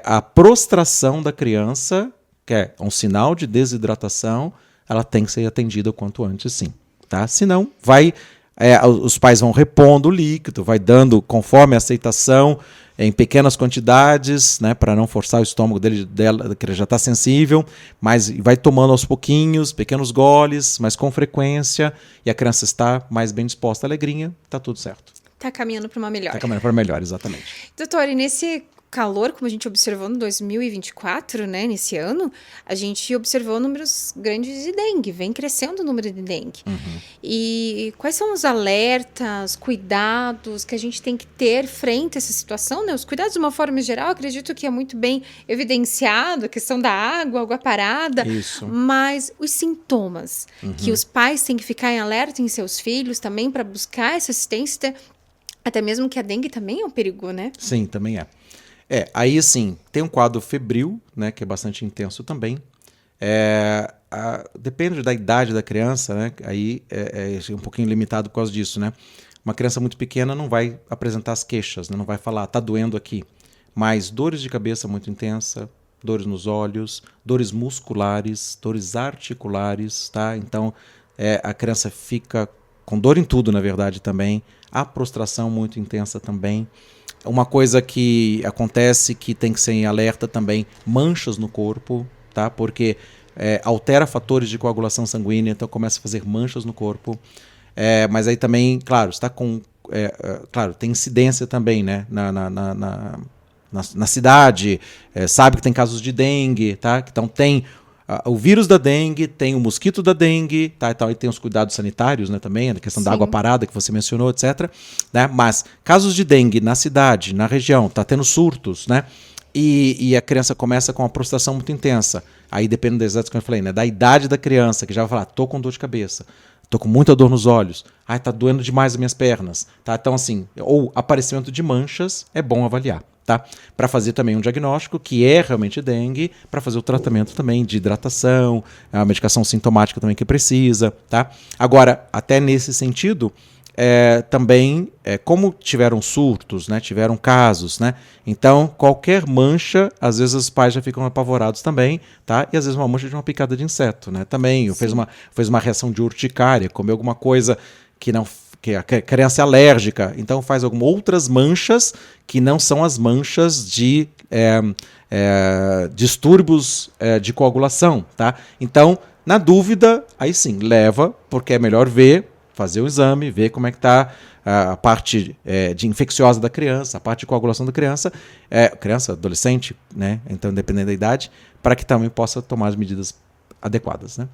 a prostração da criança, que é um sinal de desidratação, ela tem que ser atendida o quanto antes, sim. Tá? Senão, os pais vão repondo o líquido, vai dando conforme a aceitação, em pequenas quantidades, né, para não forçar o estômago dela, que ele já está sensível, mas vai tomando aos pouquinhos, pequenos goles, mas com frequência, e a criança está mais bem disposta, alegrinha, está tudo certo. Está caminhando para uma melhor. Está caminhando para melhor, exatamente. Doutor, e nesse calor, como a gente observou no 2024, né, nesse ano, a gente observou números grandes de dengue, vem crescendo o número de dengue. Uhum. E quais são os alertas, cuidados que a gente tem que ter frente a essa situação, né? Os cuidados, de uma forma geral, acredito que é muito bem evidenciado, a questão da água parada. Isso. Mas os sintomas, que os pais têm que ficar em alerta em seus filhos também para buscar essa assistência, até mesmo que a dengue também é um perigo, né? Sim, também é. Aí assim, tem um quadro febril, né, que é bastante intenso também. Depende da idade da criança, né? Aí é um pouquinho limitado por causa disso, né? Uma criança muito pequena não vai apresentar as queixas, né? Não vai falar, tá doendo aqui. Mas dores de cabeça muito intensa, dores nos olhos, dores musculares, dores articulares, tá? Então, a criança fica com dor em tudo, na verdade, também. A prostração muito intensa também. Uma coisa que acontece que tem que ser em alerta também, manchas no corpo, tá? Porque altera fatores de coagulação sanguínea, então começa a fazer manchas no corpo. Mas aí também, claro, está com. Claro, tem incidência também, né? Na cidade, sabe que tem casos de dengue, tá? Então tem o vírus da dengue, tem o mosquito da dengue, tá? Então aí tem os cuidados sanitários, né? Também, a questão da água parada que você mencionou, etc. Né? Mas casos de dengue na cidade, na região, tá tendo surtos, né? E a criança começa com uma prostração muito intensa. Aí depende das idades que eu falei, né? Da idade da criança, que já vai falar, tô com dor de cabeça, tô com muita dor nos olhos, tá doendo demais as minhas pernas, tá? Então assim, ou aparecimento de manchas, é bom avaliar, tá? Para fazer também um diagnóstico, que é realmente dengue, para fazer o tratamento também de hidratação, a medicação sintomática também que precisa, tá? Agora, até nesse sentido, também, como tiveram surtos, né, tiveram casos, né, então qualquer mancha, às vezes os pais já ficam apavorados também, tá? E às vezes uma mancha de uma picada de inseto, né, também, fez uma reação de urticária, comeu alguma coisa que a criança é alérgica, então faz algumas outras manchas que não são as manchas de distúrbios de coagulação, tá? Então, na dúvida, aí sim, leva, porque é melhor ver, fazer o exame, ver como é que está a parte de infecciosa da criança, a parte de coagulação da criança, adolescente, né? Então, dependendo da idade, para que também possa tomar as medidas adequadas, né?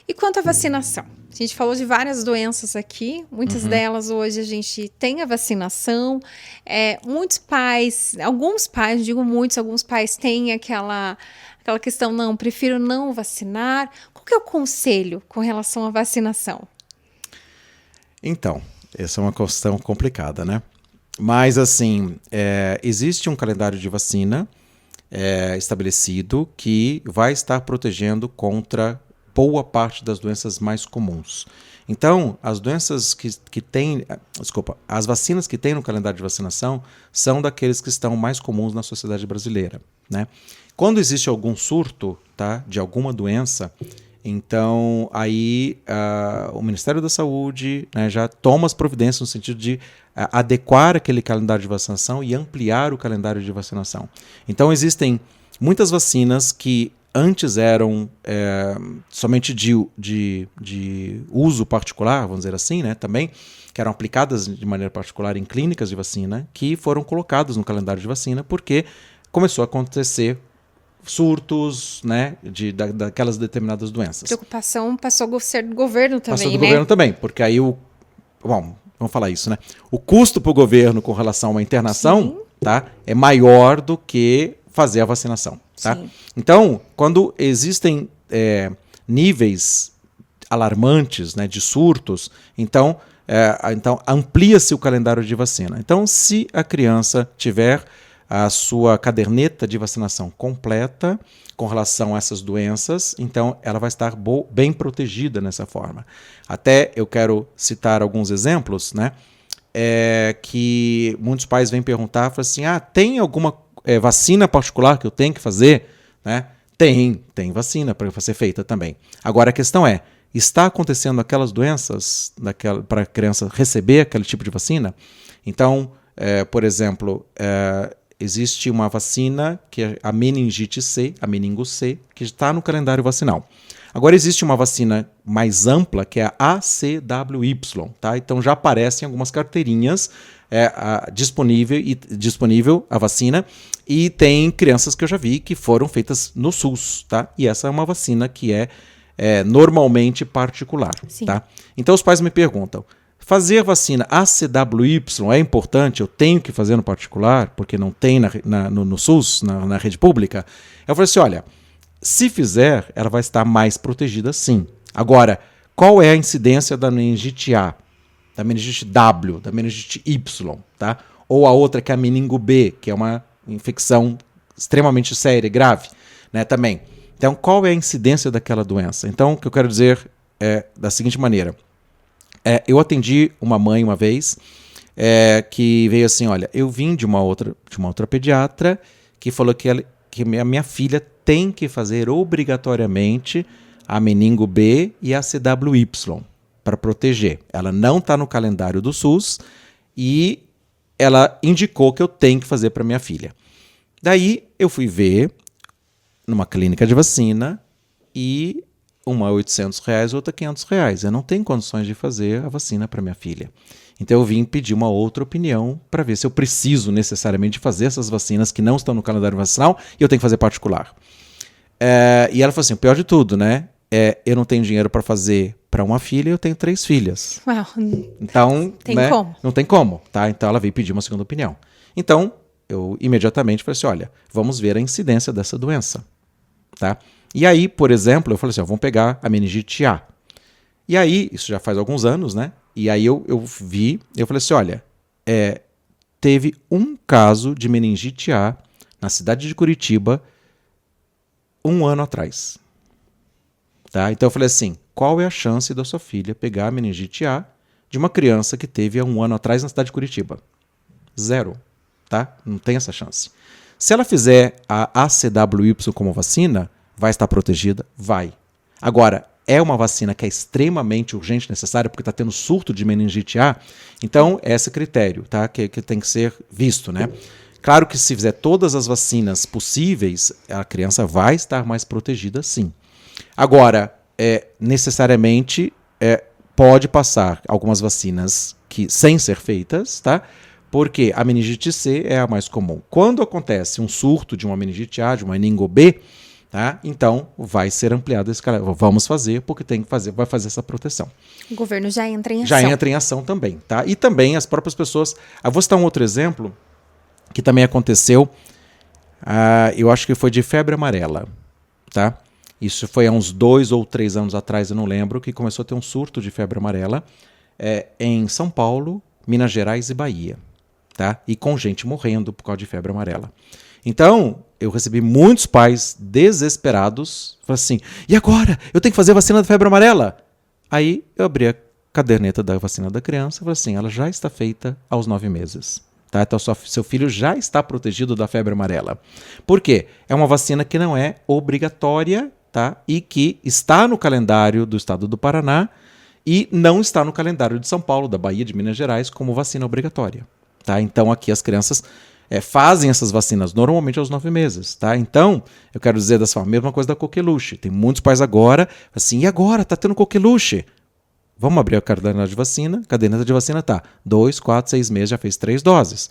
E quanto à vacinação? A gente falou de várias doenças aqui, muitas delas hoje a gente tem a vacinação. Muitos pais, alguns pais, digo muitos, alguns pais têm aquela questão, não, prefiro não vacinar. Qual que é o conselho com relação à vacinação? Então, essa é uma questão complicada, né? Mas, assim, existe um calendário de vacina estabelecido que vai estar protegendo contra boa parte das doenças mais comuns. Então, as doenças que tem, as vacinas que tem no calendário de vacinação são daqueles que estão mais comuns na sociedade brasileira, né? Quando existe algum surto, tá, de alguma doença, então aí o Ministério da Saúde, né, já toma as providências no sentido de adequar aquele calendário de vacinação e ampliar o calendário de vacinação. Então existem muitas vacinas que antes eram somente de uso particular, vamos dizer assim, né, também, que eram aplicadas de maneira particular em clínicas de vacina, que foram colocadas no calendário de vacina porque começou a acontecer surtos, né, daquelas determinadas doenças. Preocupação passou a ser do governo também, passou do governo também, porque aí vamos falar isso, né? O custo para o governo com relação a uma internação, tá, é maior do que fazer a vacinação, tá? Sim. Então, quando existem níveis alarmantes, né, de surtos, então amplia-se o calendário de vacina. Então, se a criança tiver a sua caderneta de vacinação completa com relação a essas doenças, então ela vai estar bem protegida nessa forma. Até eu quero citar alguns exemplos, né, que muitos pais vêm perguntar, falam assim, tem alguma vacina particular que eu tenho que fazer? Né? Tem vacina para ser feita também. Agora a questão é, está acontecendo aquelas doenças para a criança receber aquele tipo de vacina? Então, por exemplo, existe uma vacina que é a meningite C, a meningo C, que está no calendário vacinal. Agora existe uma vacina mais ampla, que é a ACWY, tá? Então já aparecem algumas carteirinhas disponível a vacina, e tem crianças que eu já vi que foram feitas no SUS, tá? E essa é uma vacina que é normalmente particular, tá? Então os pais me perguntam, fazer a vacina ACWY é importante? Eu tenho que fazer no particular, porque não tem no SUS, na rede pública? Eu falei assim, olha, se fizer, ela vai estar mais protegida sim. Agora, qual é a incidência da meningite A, da meningite W, da meningite Y, tá? Ou a outra que é a meningo B, que é uma infecção extremamente séria e grave, né, também. Então, qual é a incidência daquela doença? Então, o que eu quero dizer é da seguinte maneira. Eu atendi uma mãe uma vez que veio assim, olha, eu vim de uma outra pediatra que falou que a minha filha tem que fazer obrigatoriamente a meningo B e a CWY para proteger. Ela não está no calendário do SUS e ela indicou que eu tenho que fazer para minha filha. Daí eu fui ver numa clínica de vacina e uma R$800, outra R$500. Eu não tenho condições de fazer a vacina para minha filha. Então eu vim pedir uma outra opinião para ver se eu preciso necessariamente fazer essas vacinas que não estão no calendário vacinal e eu tenho que fazer particular. E ela falou assim, o pior de tudo, né? Eu não tenho dinheiro para fazer para uma filha e eu tenho 3 filhas. Uau. Então, Tem como? Não tem como, tá? Então ela veio pedir uma segunda opinião. Então, eu imediatamente falei assim, olha, vamos ver a incidência dessa doença, tá? E aí, por exemplo, eu falei assim, vamos pegar a meningite A. E aí, isso já faz alguns anos, né? E aí eu falei assim, olha, teve um caso de meningite A na cidade de Curitiba 1 ano atrás. Tá? Então eu falei assim, qual é a chance da sua filha pegar a meningite A de uma criança que teve há 1 ano atrás na cidade de Curitiba? 0. Tá? Não tem essa chance. Se ela fizer a ACWY como vacina, vai estar protegida? Vai. Agora, é uma vacina que é extremamente urgente, necessária, porque está tendo surto de meningite A, então é esse critério, tá? que tem que ser visto, né? Claro que se fizer todas as vacinas possíveis, a criança vai estar mais protegida, sim. Agora, necessariamente pode passar algumas vacinas sem ser feitas, tá? Porque a meningite C é a mais comum. Quando acontece um surto de uma meningite A, de uma meningo B, tá? Então vai ser ampliado esse cara. Vamos fazer, porque tem que fazer, vai fazer essa proteção. O governo já entra em ação. Já entra em ação também, tá? E também as próprias pessoas. Eu vou citar um outro exemplo que também aconteceu. Eu acho que foi de febre amarela, tá? Isso foi há uns 2 ou 3 anos atrás, eu não lembro, que começou a ter um surto de febre amarela em São Paulo, Minas Gerais e Bahia, tá? E com gente morrendo por causa de febre amarela. Então, eu recebi muitos pais desesperados, falaram assim, e agora? Eu tenho que fazer a vacina da febre amarela? Aí eu abri a caderneta da vacina da criança e falei assim, ela já está feita aos 9 meses. Tá? Então, seu filho já está protegido da febre amarela. Por quê? É uma vacina que não é obrigatória, tá? E que está no calendário do estado do Paraná e não está no calendário de São Paulo, da Bahia, de Minas Gerais, como vacina obrigatória. Tá? Então, aqui as crianças fazem essas vacinas normalmente aos 9 meses. Tá? Então, eu quero dizer dessa forma, a mesma coisa da coqueluche. Tem muitos pais agora, assim, e agora? Está tendo coqueluche? Vamos abrir a caderneta de vacina. Caderneta de vacina tá 2, 4, 6 meses, já fez 3 doses.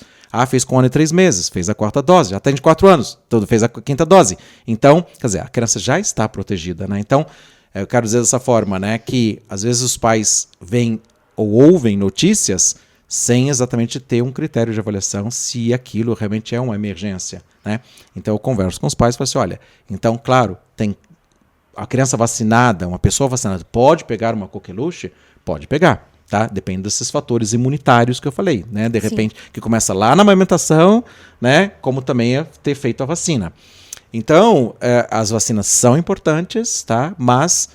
Fez com 1 ano e 3 meses, fez a 4ª dose, já tem de 4 anos, fez a 5ª dose. Então, quer dizer, a criança já está protegida, né? Então, eu quero dizer dessa forma, né, que às vezes os pais veem ou ouvem notícias sem exatamente ter um critério de avaliação se aquilo realmente é uma emergência, né? Então, eu converso com os pais e falo assim, olha, então, claro, tem a criança vacinada, uma pessoa vacinada, pode pegar uma coqueluche? Pode pegar, tá? Depende desses fatores imunitários que eu falei, né? De repente, que começa lá na amamentação, né? Como também ter feito a vacina. Então, as vacinas são importantes, tá? Mas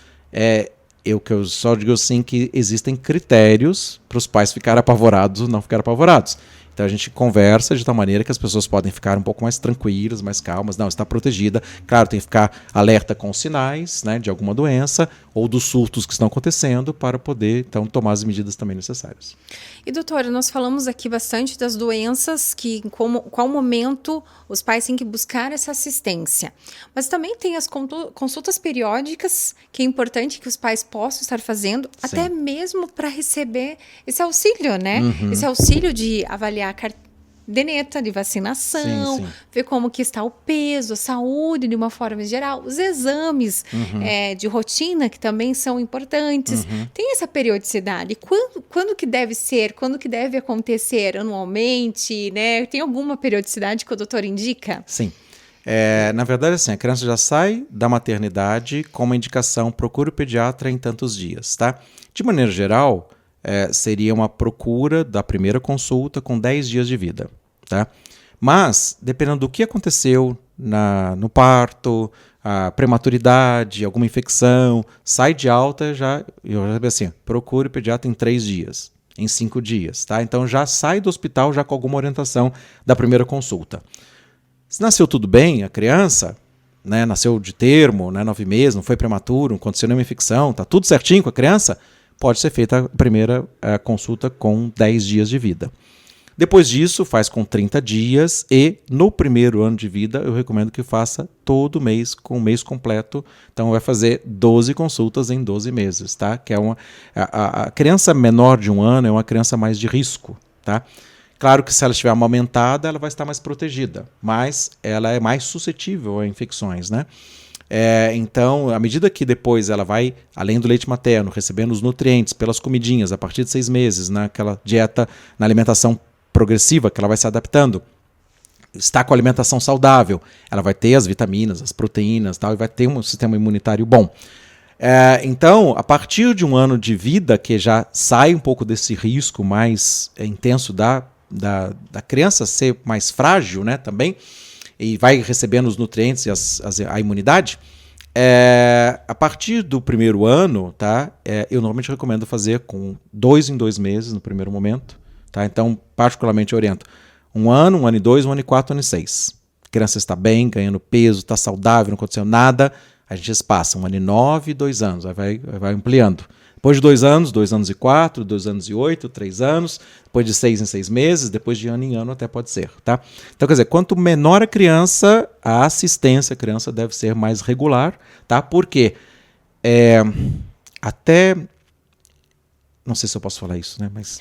eu só digo assim que existem critérios para os pais ficarem apavorados ou não ficarem apavorados. Então a gente conversa de tal maneira que as pessoas podem ficar um pouco mais tranquilas, mais calmas. Não, está protegida. Claro, tem que ficar alerta com os sinais, né, de alguma doença ou dos surtos que estão acontecendo para poder, então, tomar as medidas também necessárias. E, doutora, nós falamos aqui bastante das doenças, que qual momento os pais têm que buscar essa assistência. Mas também tem as consultas periódicas, que é importante que os pais possam estar fazendo, sim, até mesmo para receber esse auxílio, né? Uhum. Esse auxílio de avaliar a caderneta de vacinação, sim, sim, ver como que está o peso, a saúde de uma forma geral, os exames de rotina que também são importantes. Tem essa periodicidade. Quando que deve ser? Quando que deve acontecer? Anualmente, né? Tem alguma periodicidade que o doutor indica? Sim. Na verdade, assim, a criança já sai da maternidade com uma indicação, procure o pediatra em tantos dias, tá? De maneira geral, seria uma procura da primeira consulta com 10 dias de vida, tá? Mas, dependendo do que aconteceu no parto, a prematuridade, alguma infecção, sai de alta, eu já sabia assim, procure o pediatra em 3 dias, em 5 dias, tá? Então já sai do hospital já com alguma orientação da primeira consulta. Se nasceu tudo bem, a criança, né, nasceu de termo, né, 9 meses, não foi prematuro, não aconteceu nenhuma infecção, tá tudo certinho com a criança, pode ser feita a primeira consulta com 10 dias de vida. Depois disso, faz com 30 dias e no primeiro ano de vida eu recomendo que faça todo mês, com o mês completo. Então vai fazer 12 consultas em 12 meses, tá? Que é a criança menor de 1 ano é uma criança mais de risco, tá? Claro que se ela estiver amamentada, ela vai estar mais protegida, mas ela é mais suscetível a infecções, né? Então, à medida que depois ela vai, além do leite materno, recebendo os nutrientes pelas comidinhas a partir de 6 meses, naquela dieta, na alimentação progressiva, que ela vai se adaptando, está com alimentação saudável, ela vai ter as vitaminas, as proteínas, tal, e vai ter um sistema imunitário bom. Então, a partir de 1 ano de vida, que já sai um pouco desse risco mais intenso da criança ser mais frágil, né, também, e vai recebendo os nutrientes e a imunidade, a partir do primeiro ano, tá, eu normalmente recomendo fazer com 2 em 2 meses no primeiro momento. Tá? Então, particularmente, eu oriento 1 ano, 1 ano e 2, 1 ano e 4, 1 ano e 6. A criança está bem, ganhando peso, está saudável, não aconteceu nada, a gente espaça 1 ano e 9 e 2 anos, vai ampliando. Depois de 2 anos, 2 anos e 4, 2 anos e 8, 3 anos, depois de 6 em 6 meses, depois de ano em ano até pode ser. Tá? Então, quer dizer, quanto menor a criança, a assistência à criança deve ser mais regular, tá? Porque até... Não sei se eu posso falar isso, né? Mas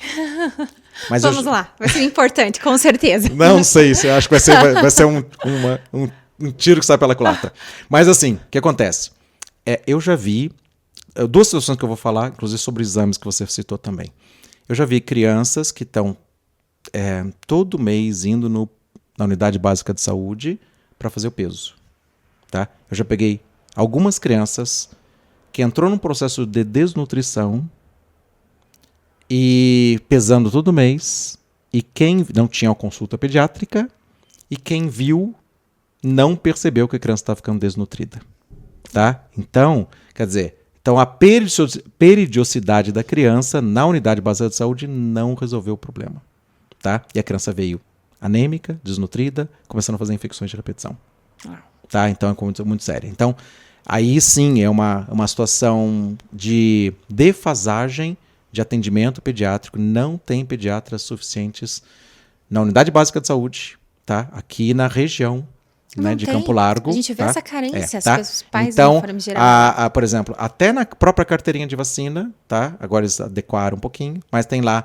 vamos lá, vai ser importante, com certeza. Não sei, eu acho que vai ser um tiro que sai pela culatra. Mas assim, o que acontece? Eu já vi 2 situações que eu vou falar, inclusive sobre exames que você citou também. Eu já vi crianças que estão todo mês indo na unidade básica de saúde para fazer o peso. Tá? Eu já peguei algumas crianças que entrou num processo de desnutrição e pesando todo mês, e quem não tinha uma consulta pediátrica, e quem viu não percebeu que a criança estava ficando desnutrida. Tá? Então, quer dizer, a periodicidade da criança na unidade básica de saúde não resolveu o problema. Tá? E a criança veio anêmica, desnutrida, começando a fazer infecções de repetição. Tá? Então é muito, muito sério. Então, aí sim é uma situação de defasagem de atendimento pediátrico. Não tem pediatras suficientes na unidade básica de saúde, tá? Aqui na região, né, de Campo Largo. A gente vê essa carência, tá? os pais então, não foram geral. Por exemplo, até na própria carteirinha de vacina, tá? Agora eles adequaram um pouquinho, mas tem lá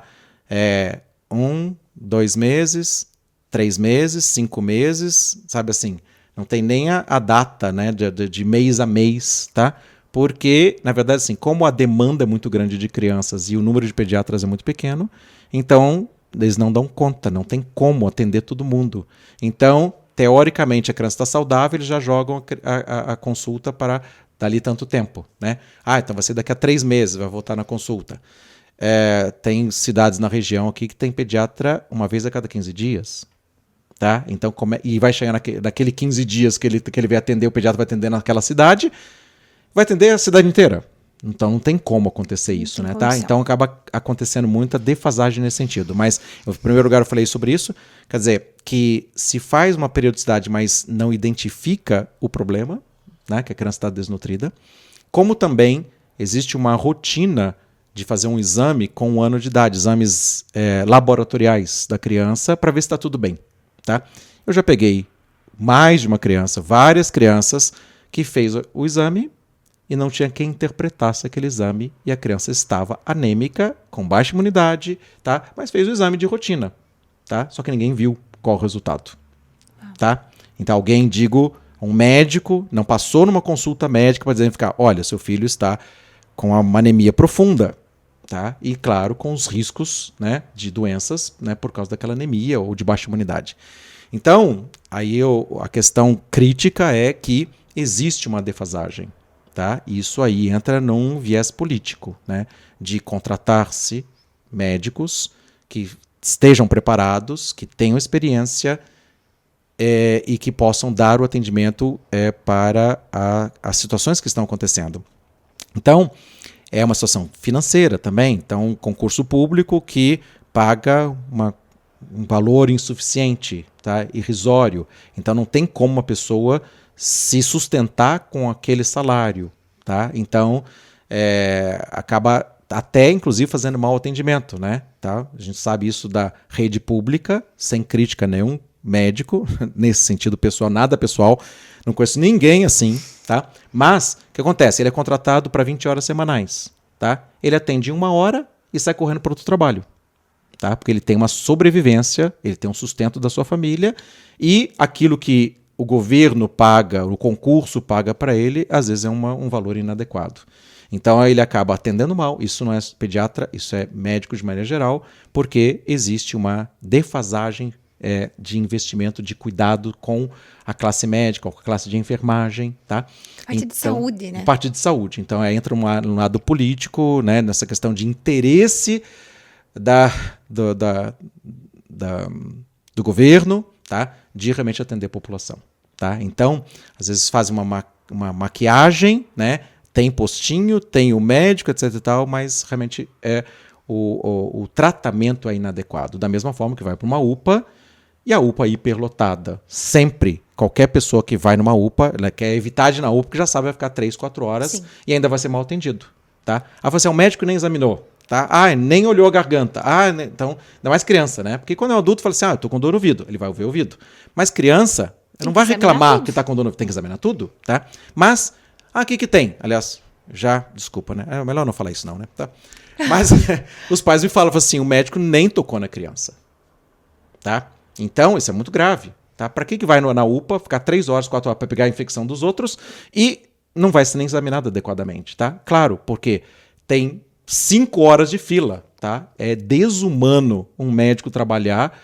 1, 2 meses, 3 meses, 5 meses, sabe assim? Não tem nem a data, né, de mês a mês, tá? Porque, na verdade, assim, como a demanda é muito grande de crianças e o número de pediatras é muito pequeno, então eles não dão conta, não tem como atender todo mundo. Então, teoricamente, a criança está saudável, eles já jogam a consulta para dali tanto tempo, né? Então vai ser daqui a 3 meses, vai voltar na consulta. Tem cidades na região aqui que tem pediatra uma vez a cada 15 dias. Tá? Então, e vai chegar naquele 15 dias que ele vai atender, o pediatra vai atender naquela cidade, vai atender a cidade inteira. Então não tem como acontecer isso, né? Tá? Então acaba acontecendo muita defasagem nesse sentido. Mas, em primeiro lugar, eu falei sobre isso. Quer dizer, que se faz uma periodicidade, mas não identifica o problema, né? Que a criança está desnutrida. Como também existe uma rotina de fazer um exame com 1 ano de idade, exames laboratoriais da criança, para ver se está tudo bem. Tá? Eu já peguei mais de uma criança, várias crianças, que fez o exame e não tinha quem interpretasse aquele exame e a criança estava anêmica, com baixa imunidade, tá? Mas fez o exame de rotina, tá? Só que ninguém viu qual o resultado. Tá? Então alguém, um médico, não passou numa consulta médica para dizer, olha, seu filho está com uma anemia profunda. Tá? E, claro, com os riscos, né, de doenças, né, por causa daquela anemia ou de baixa imunidade. Então, aí a questão crítica é que existe uma defasagem. Tá? E isso aí entra num viés político, né, de contratar-se médicos que estejam preparados, que tenham experiência e que possam dar o atendimento para as situações que estão acontecendo. Então, é uma situação financeira também. Então, concurso público que paga um valor insuficiente, tá? Irrisório. Então, não tem como uma pessoa se sustentar com aquele salário. Tá? Então, acaba até, inclusive, fazendo mau atendimento. Né? Tá? A gente sabe isso da rede pública, sem crítica a nenhum médico, nesse sentido pessoal, nada pessoal. Não conheço ninguém assim. Tá? Mas, o que acontece? Ele é contratado para 20 horas semanais. Tá? Ele atende em 1 hora e sai correndo para outro trabalho. Tá? Porque ele tem uma sobrevivência, ele tem um sustento da sua família, e aquilo que o governo paga, o concurso paga para ele, às vezes é um valor inadequado. Então ele acaba atendendo mal. Isso não é pediatra, isso é médico de maneira geral, porque existe uma defasagem de investimento, de cuidado com a classe médica, com a classe de enfermagem. Tá? Parte de saúde, né? Parte de saúde. Então entra um lado político, né, nessa questão de interesse do governo, tá? De realmente atender a população. Tá? Então, às vezes fazem uma maquiagem, né? Tem postinho, tem o médico, etc. e tal, mas realmente o tratamento é inadequado. Da mesma forma que vai para uma UPA, e a UPA é hiperlotada. Sempre. Qualquer pessoa que vai numa UPA, ela quer evitar de ir na UPA, porque já sabe que vai ficar 3, 4 horas. Sim. E ainda vai ser mal atendido. Tá? Fala assim, o médico nem examinou. Tá? Nem olhou a garganta. Então, ainda mais criança, né? Porque quando é um adulto, fala assim, eu tô com dor no ouvido. Ele vai ouvir o ouvido. Mas criança, não vai reclamar que tá com dor no ouvido. Tem que examinar tudo, tá? Mas, o que tem? Aliás, desculpa, né? É melhor não falar isso não, né? Tá? Mas os pais me falam assim, o médico nem tocou na criança. Tá? Então, isso é muito grave. Tá? Para que vai na UPA, ficar 3 horas, 4 horas para pegar a infecção dos outros e não vai ser nem examinado adequadamente, tá? Claro, porque tem 5 horas de fila, tá? É desumano um médico trabalhar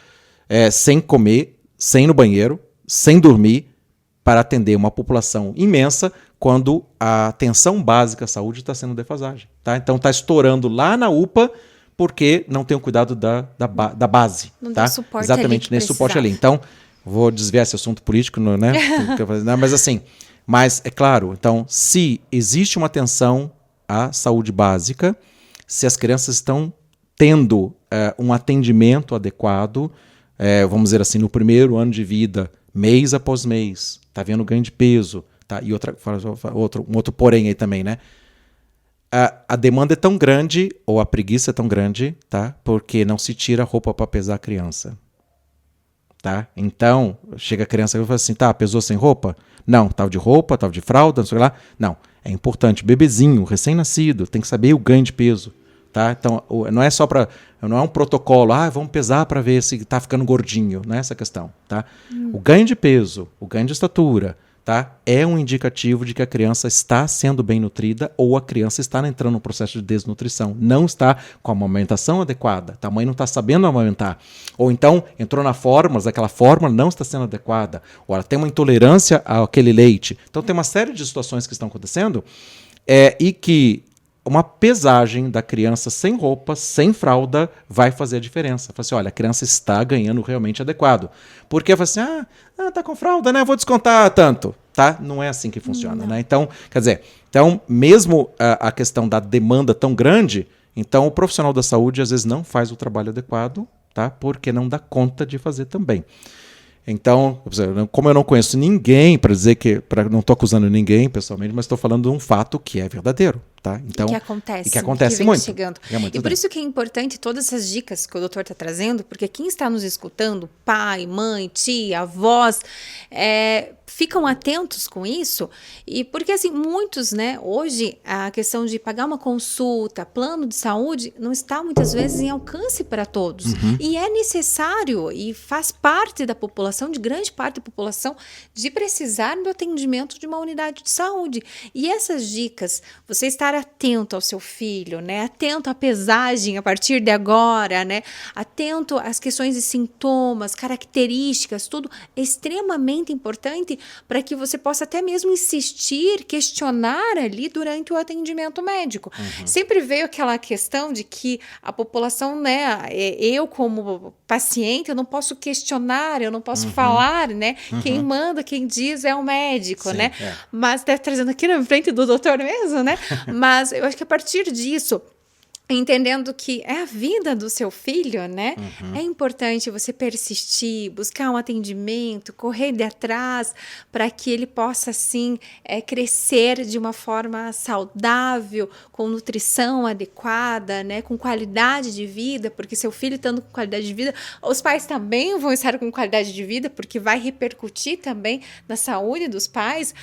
sem comer, sem ir no banheiro, sem dormir, para atender uma população imensa quando a atenção básica à saúde está sendo defasagem. Tá? Então está estourando lá na UPA porque não tem o cuidado da base. Não tá? dá suporte exatamente ali nesse suporte ali. Então, vou desviar esse assunto político, né? Mas é claro, então, se existe uma atenção à saúde básica, se as crianças estão tendo um atendimento adequado, vamos dizer assim, no primeiro ano de vida, mês após mês, está vendo ganho de peso, tá? E um outro porém aí também, né? A demanda é tão grande, ou a preguiça é tão grande, tá? Porque não se tira a roupa para pesar a criança. Tá? Então, chega a criança e fala assim, pesou sem roupa? Não, tava de roupa, tava de fralda, não sei lá. Não, é importante, bebezinho, recém-nascido, tem que saber o ganho de peso. Tá? Então, não é um protocolo, vamos pesar para ver se está ficando gordinho, não é essa a questão. Tá? O ganho de peso, o ganho de estatura, tá? É um indicativo de que a criança está sendo bem nutrida ou a criança está entrando no processo de desnutrição, não está com a amamentação adequada, tá? A mãe não está sabendo amamentar, ou então entrou na fórmula, mas aquela fórmula não está sendo adequada, ou ela tem uma intolerância àquele leite. Então tem uma série de situações que estão acontecendo e que uma pesagem da criança sem roupa, sem fralda, vai fazer a diferença. Fala assim, olha, a criança está ganhando realmente adequado. Porque fala assim, tá com fralda, né? Vou descontar tanto. Tá? Não é assim que funciona, né? Então, quer dizer, mesmo a questão da demanda tão grande, então o profissional da saúde às vezes não faz o trabalho adequado, tá? Porque não dá conta de fazer também. Então, como eu não conheço ninguém, não estou acusando ninguém pessoalmente, mas estou falando de um fato que é verdadeiro. Tá? Então, e que acontece muito. Chegando. E por isso que é importante todas essas dicas que o doutor está trazendo, porque quem está nos escutando, pai, mãe, tia, avós, ficam atentos com isso, e porque assim, muitos, né, hoje a questão de pagar uma consulta, plano de saúde, não está muitas vezes em alcance para todos. E é necessário, e faz parte da população, de grande parte da população, de precisar do atendimento de uma unidade de saúde. E essas dicas, você está estar atento ao seu filho, né? Atento à pesagem a partir de agora, né? Atento às questões de sintomas, características, tudo é extremamente importante para que você possa até mesmo insistir, questionar ali durante o atendimento médico. Sempre veio aquela questão de que a população, né? Eu como paciente, eu não posso questionar, eu não posso falar, né? Quem manda, quem diz é o médico, Sim, né? Mas até trazendo aqui na frente do doutor mesmo, né? Mas eu acho que a partir disso, entendendo que é a vida do seu filho, né? É importante você persistir, buscar um atendimento, correr de atrás para que ele possa, assim, crescer de uma forma saudável, com nutrição adequada, né? Com qualidade de vida, porque seu filho estando com qualidade de vida, os pais também vão estar com qualidade de vida, porque vai repercutir também na saúde dos pais,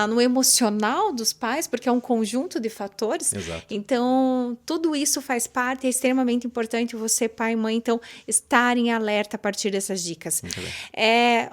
no emocional dos pais, porque é um conjunto de fatores. Exato. Então, tudo isso faz parte, é extremamente importante você, pai e mãe, então, estarem alerta a partir dessas dicas.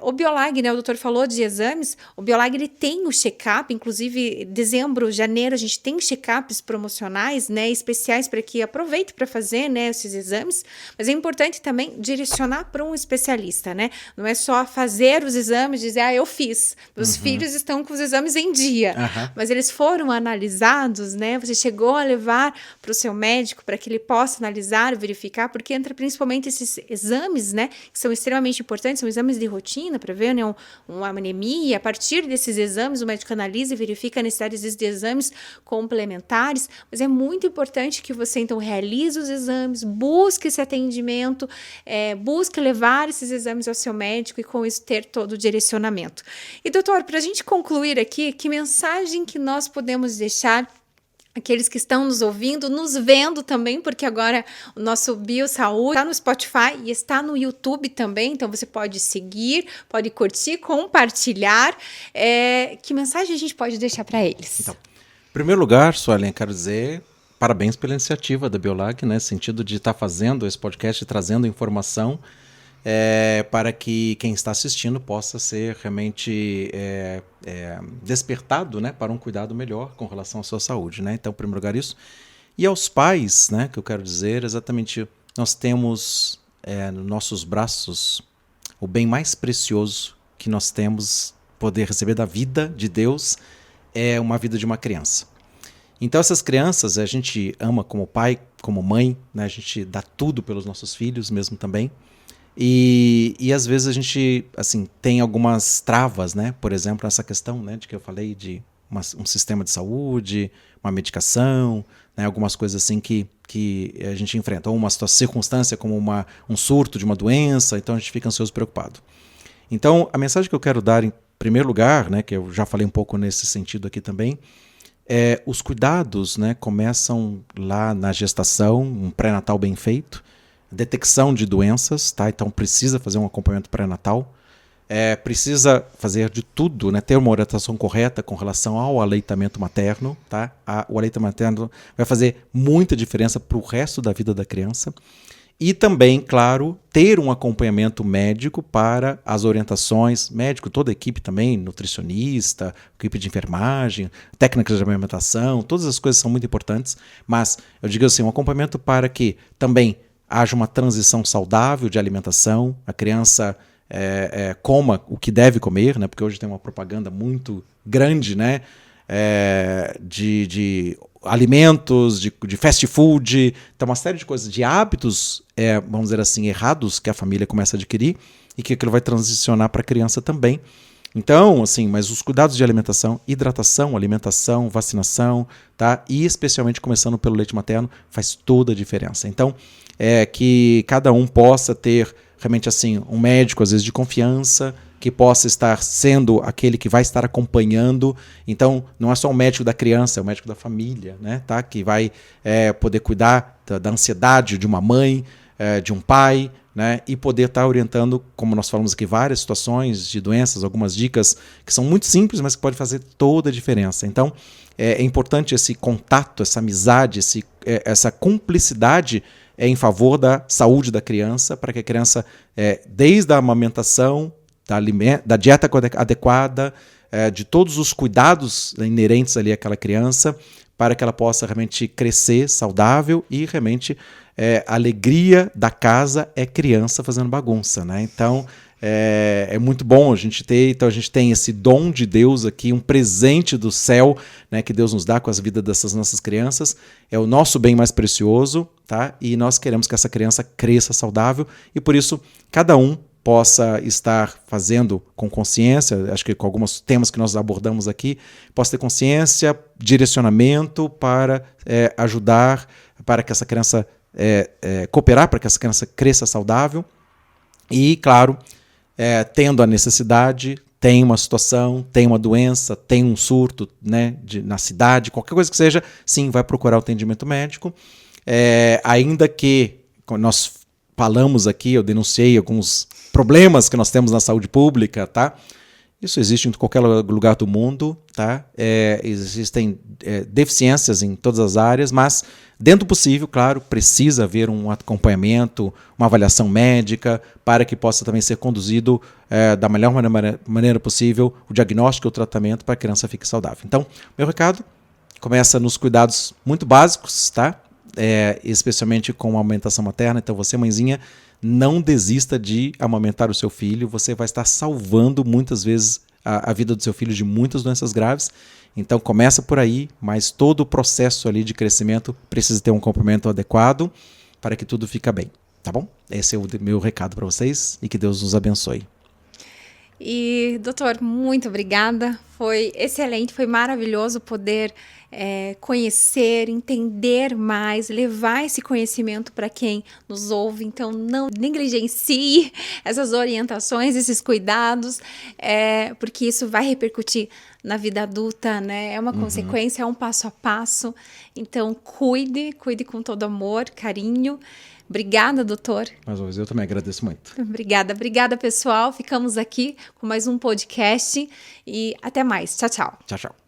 O Biolag, né, o doutor falou de exames, o Biolag ele tem o check-up, inclusive dezembro, janeiro, a gente tem check-ups promocionais, né, especiais para que aproveite para fazer, né, esses exames, mas é importante também direcionar para um especialista, né, não é só fazer os exames, dizer, eu fiz, meus filhos estão com os exames em dia, mas eles foram analisados, né, você chegou a levar para o seu médico para que ele possa analisar, verificar, porque entra principalmente esses exames, né, que são extremamente importantes, são exames de rotina para ver, né, uma anemia. A partir desses exames, o médico analisa e verifica a necessidade de exames complementares, mas é muito importante que você, então, realize os exames, busque esse atendimento, busque levar esses exames ao seu médico e, com isso, ter todo o direcionamento. E, doutor, para a gente concluir aqui, que mensagem que nós podemos deixar aqueles que estão nos ouvindo, nos vendo também, porque agora o nosso BioSaúde está no Spotify e está no YouTube também, então você pode seguir, pode curtir, compartilhar. Que mensagem a gente pode deixar para eles? Então, em primeiro lugar, Suelen, quero dizer parabéns pela iniciativa da Biolag, né, no sentido de estar fazendo esse podcast, trazendo informação para que quem está assistindo possa ser realmente despertado, né, para um cuidado melhor com relação à sua saúde, né? Então, em primeiro lugar, isso. E aos pais, né, que eu quero dizer exatamente, nós temos nos nossos braços o bem mais precioso que nós temos, poder receber da vida de Deus, é uma vida de uma criança. Então, essas crianças a gente ama como pai, como mãe, né? A gente dá tudo pelos nossos filhos mesmo também. E às vezes a gente assim, tem algumas travas, né? Por exemplo, essa questão, né, de que eu falei de um sistema de saúde, uma medicação, né, algumas coisas assim que a gente enfrenta. Ou uma circunstância como um surto de uma doença, então a gente fica ansioso e preocupado. Então, a mensagem que eu quero dar em primeiro lugar, né, que eu já falei um pouco nesse sentido aqui também, os cuidados, né, começam lá na gestação, um pré-natal bem feito, detecção de doenças, tá? Então precisa fazer um acompanhamento pré-natal, precisa fazer de tudo, né? Ter uma orientação correta com relação ao aleitamento materno, tá? O aleitamento materno vai fazer muita diferença para o resto da vida da criança. E também, claro, ter um acompanhamento médico para as orientações, médico, toda a equipe também, nutricionista, equipe de enfermagem, técnicas de alimentação, todas as coisas são muito importantes, mas eu digo assim, um acompanhamento para que também haja uma transição saudável de alimentação, a criança coma o que deve comer, né? Porque hoje tem uma propaganda muito grande, né? De alimentos, de fast food, então uma série de coisas, de hábitos, vamos dizer assim, errados que a família começa a adquirir e que aquilo vai transicionar para a criança também. Então, assim, mas os cuidados de alimentação, hidratação, alimentação, vacinação, tá? E especialmente começando pelo leite materno, faz toda a diferença. Então, que cada um possa ter realmente assim um médico, às vezes de confiança, que possa estar sendo aquele que vai estar acompanhando. Então, não é só o médico da criança, é o médico da família, né? Tá? Que vai poder cuidar da ansiedade de uma mãe, de um pai, né? E poder estar orientando, como nós falamos aqui, várias situações de doenças, algumas dicas que são muito simples, mas que podem fazer toda a diferença. Então, é importante esse contato, essa amizade, essa cumplicidade em favor da saúde da criança, para que a criança, desde a amamentação, da dieta adequada, de todos os cuidados inerentes ali àquela criança, para que ela possa realmente crescer saudável e realmente a alegria da casa é criança fazendo bagunça, né? Então, é muito bom a gente ter, então a gente tem esse dom de Deus aqui, um presente do céu, né, que Deus nos dá com as vidas dessas nossas crianças, é o nosso bem mais precioso, tá? E nós queremos que essa criança cresça saudável e por isso cada um possa estar fazendo com consciência, acho que com alguns temas que nós abordamos aqui, possa ter consciência, direcionamento para ajudar, para que essa criança cooperar, para que essa criança cresça saudável e, claro, tendo a necessidade, tem uma situação, tem uma doença, tem um surto, né, na cidade, qualquer coisa que seja, sim, vai procurar o atendimento médico. Ainda que nós falamos aqui, eu denunciei alguns problemas que nós temos na saúde pública, tá? Isso existe em qualquer lugar do mundo, tá? Existem deficiências em todas as áreas, mas dentro do possível, claro, precisa haver um acompanhamento, uma avaliação médica, para que possa também ser conduzido da melhor maneira possível o diagnóstico e o tratamento para que a criança fique saudável. Então, meu recado começa nos cuidados muito básicos, tá? Especialmente com a amamentação materna. Então, você, mãezinha, não desista de amamentar o seu filho, você vai estar salvando muitas vezes a vida do seu filho de muitas doenças graves. Então começa por aí, mas todo o processo ali de crescimento precisa ter um acompanhamento adequado para que tudo fique bem, tá bom? Esse é o meu recado para vocês e que Deus nos abençoe. E, doutor, muito obrigada. Foi excelente, foi maravilhoso poder conhecer, entender mais, levar esse conhecimento para quem nos ouve. Então, não negligencie essas orientações, esses cuidados, porque isso vai repercutir na vida adulta, né? É uma consequência, é um passo a passo. Então, cuide com todo amor, carinho. Obrigada, doutor. Mais uma vez, eu também agradeço muito. Obrigada, pessoal. Ficamos aqui com mais um podcast e até mais. Tchau, tchau. Tchau, tchau.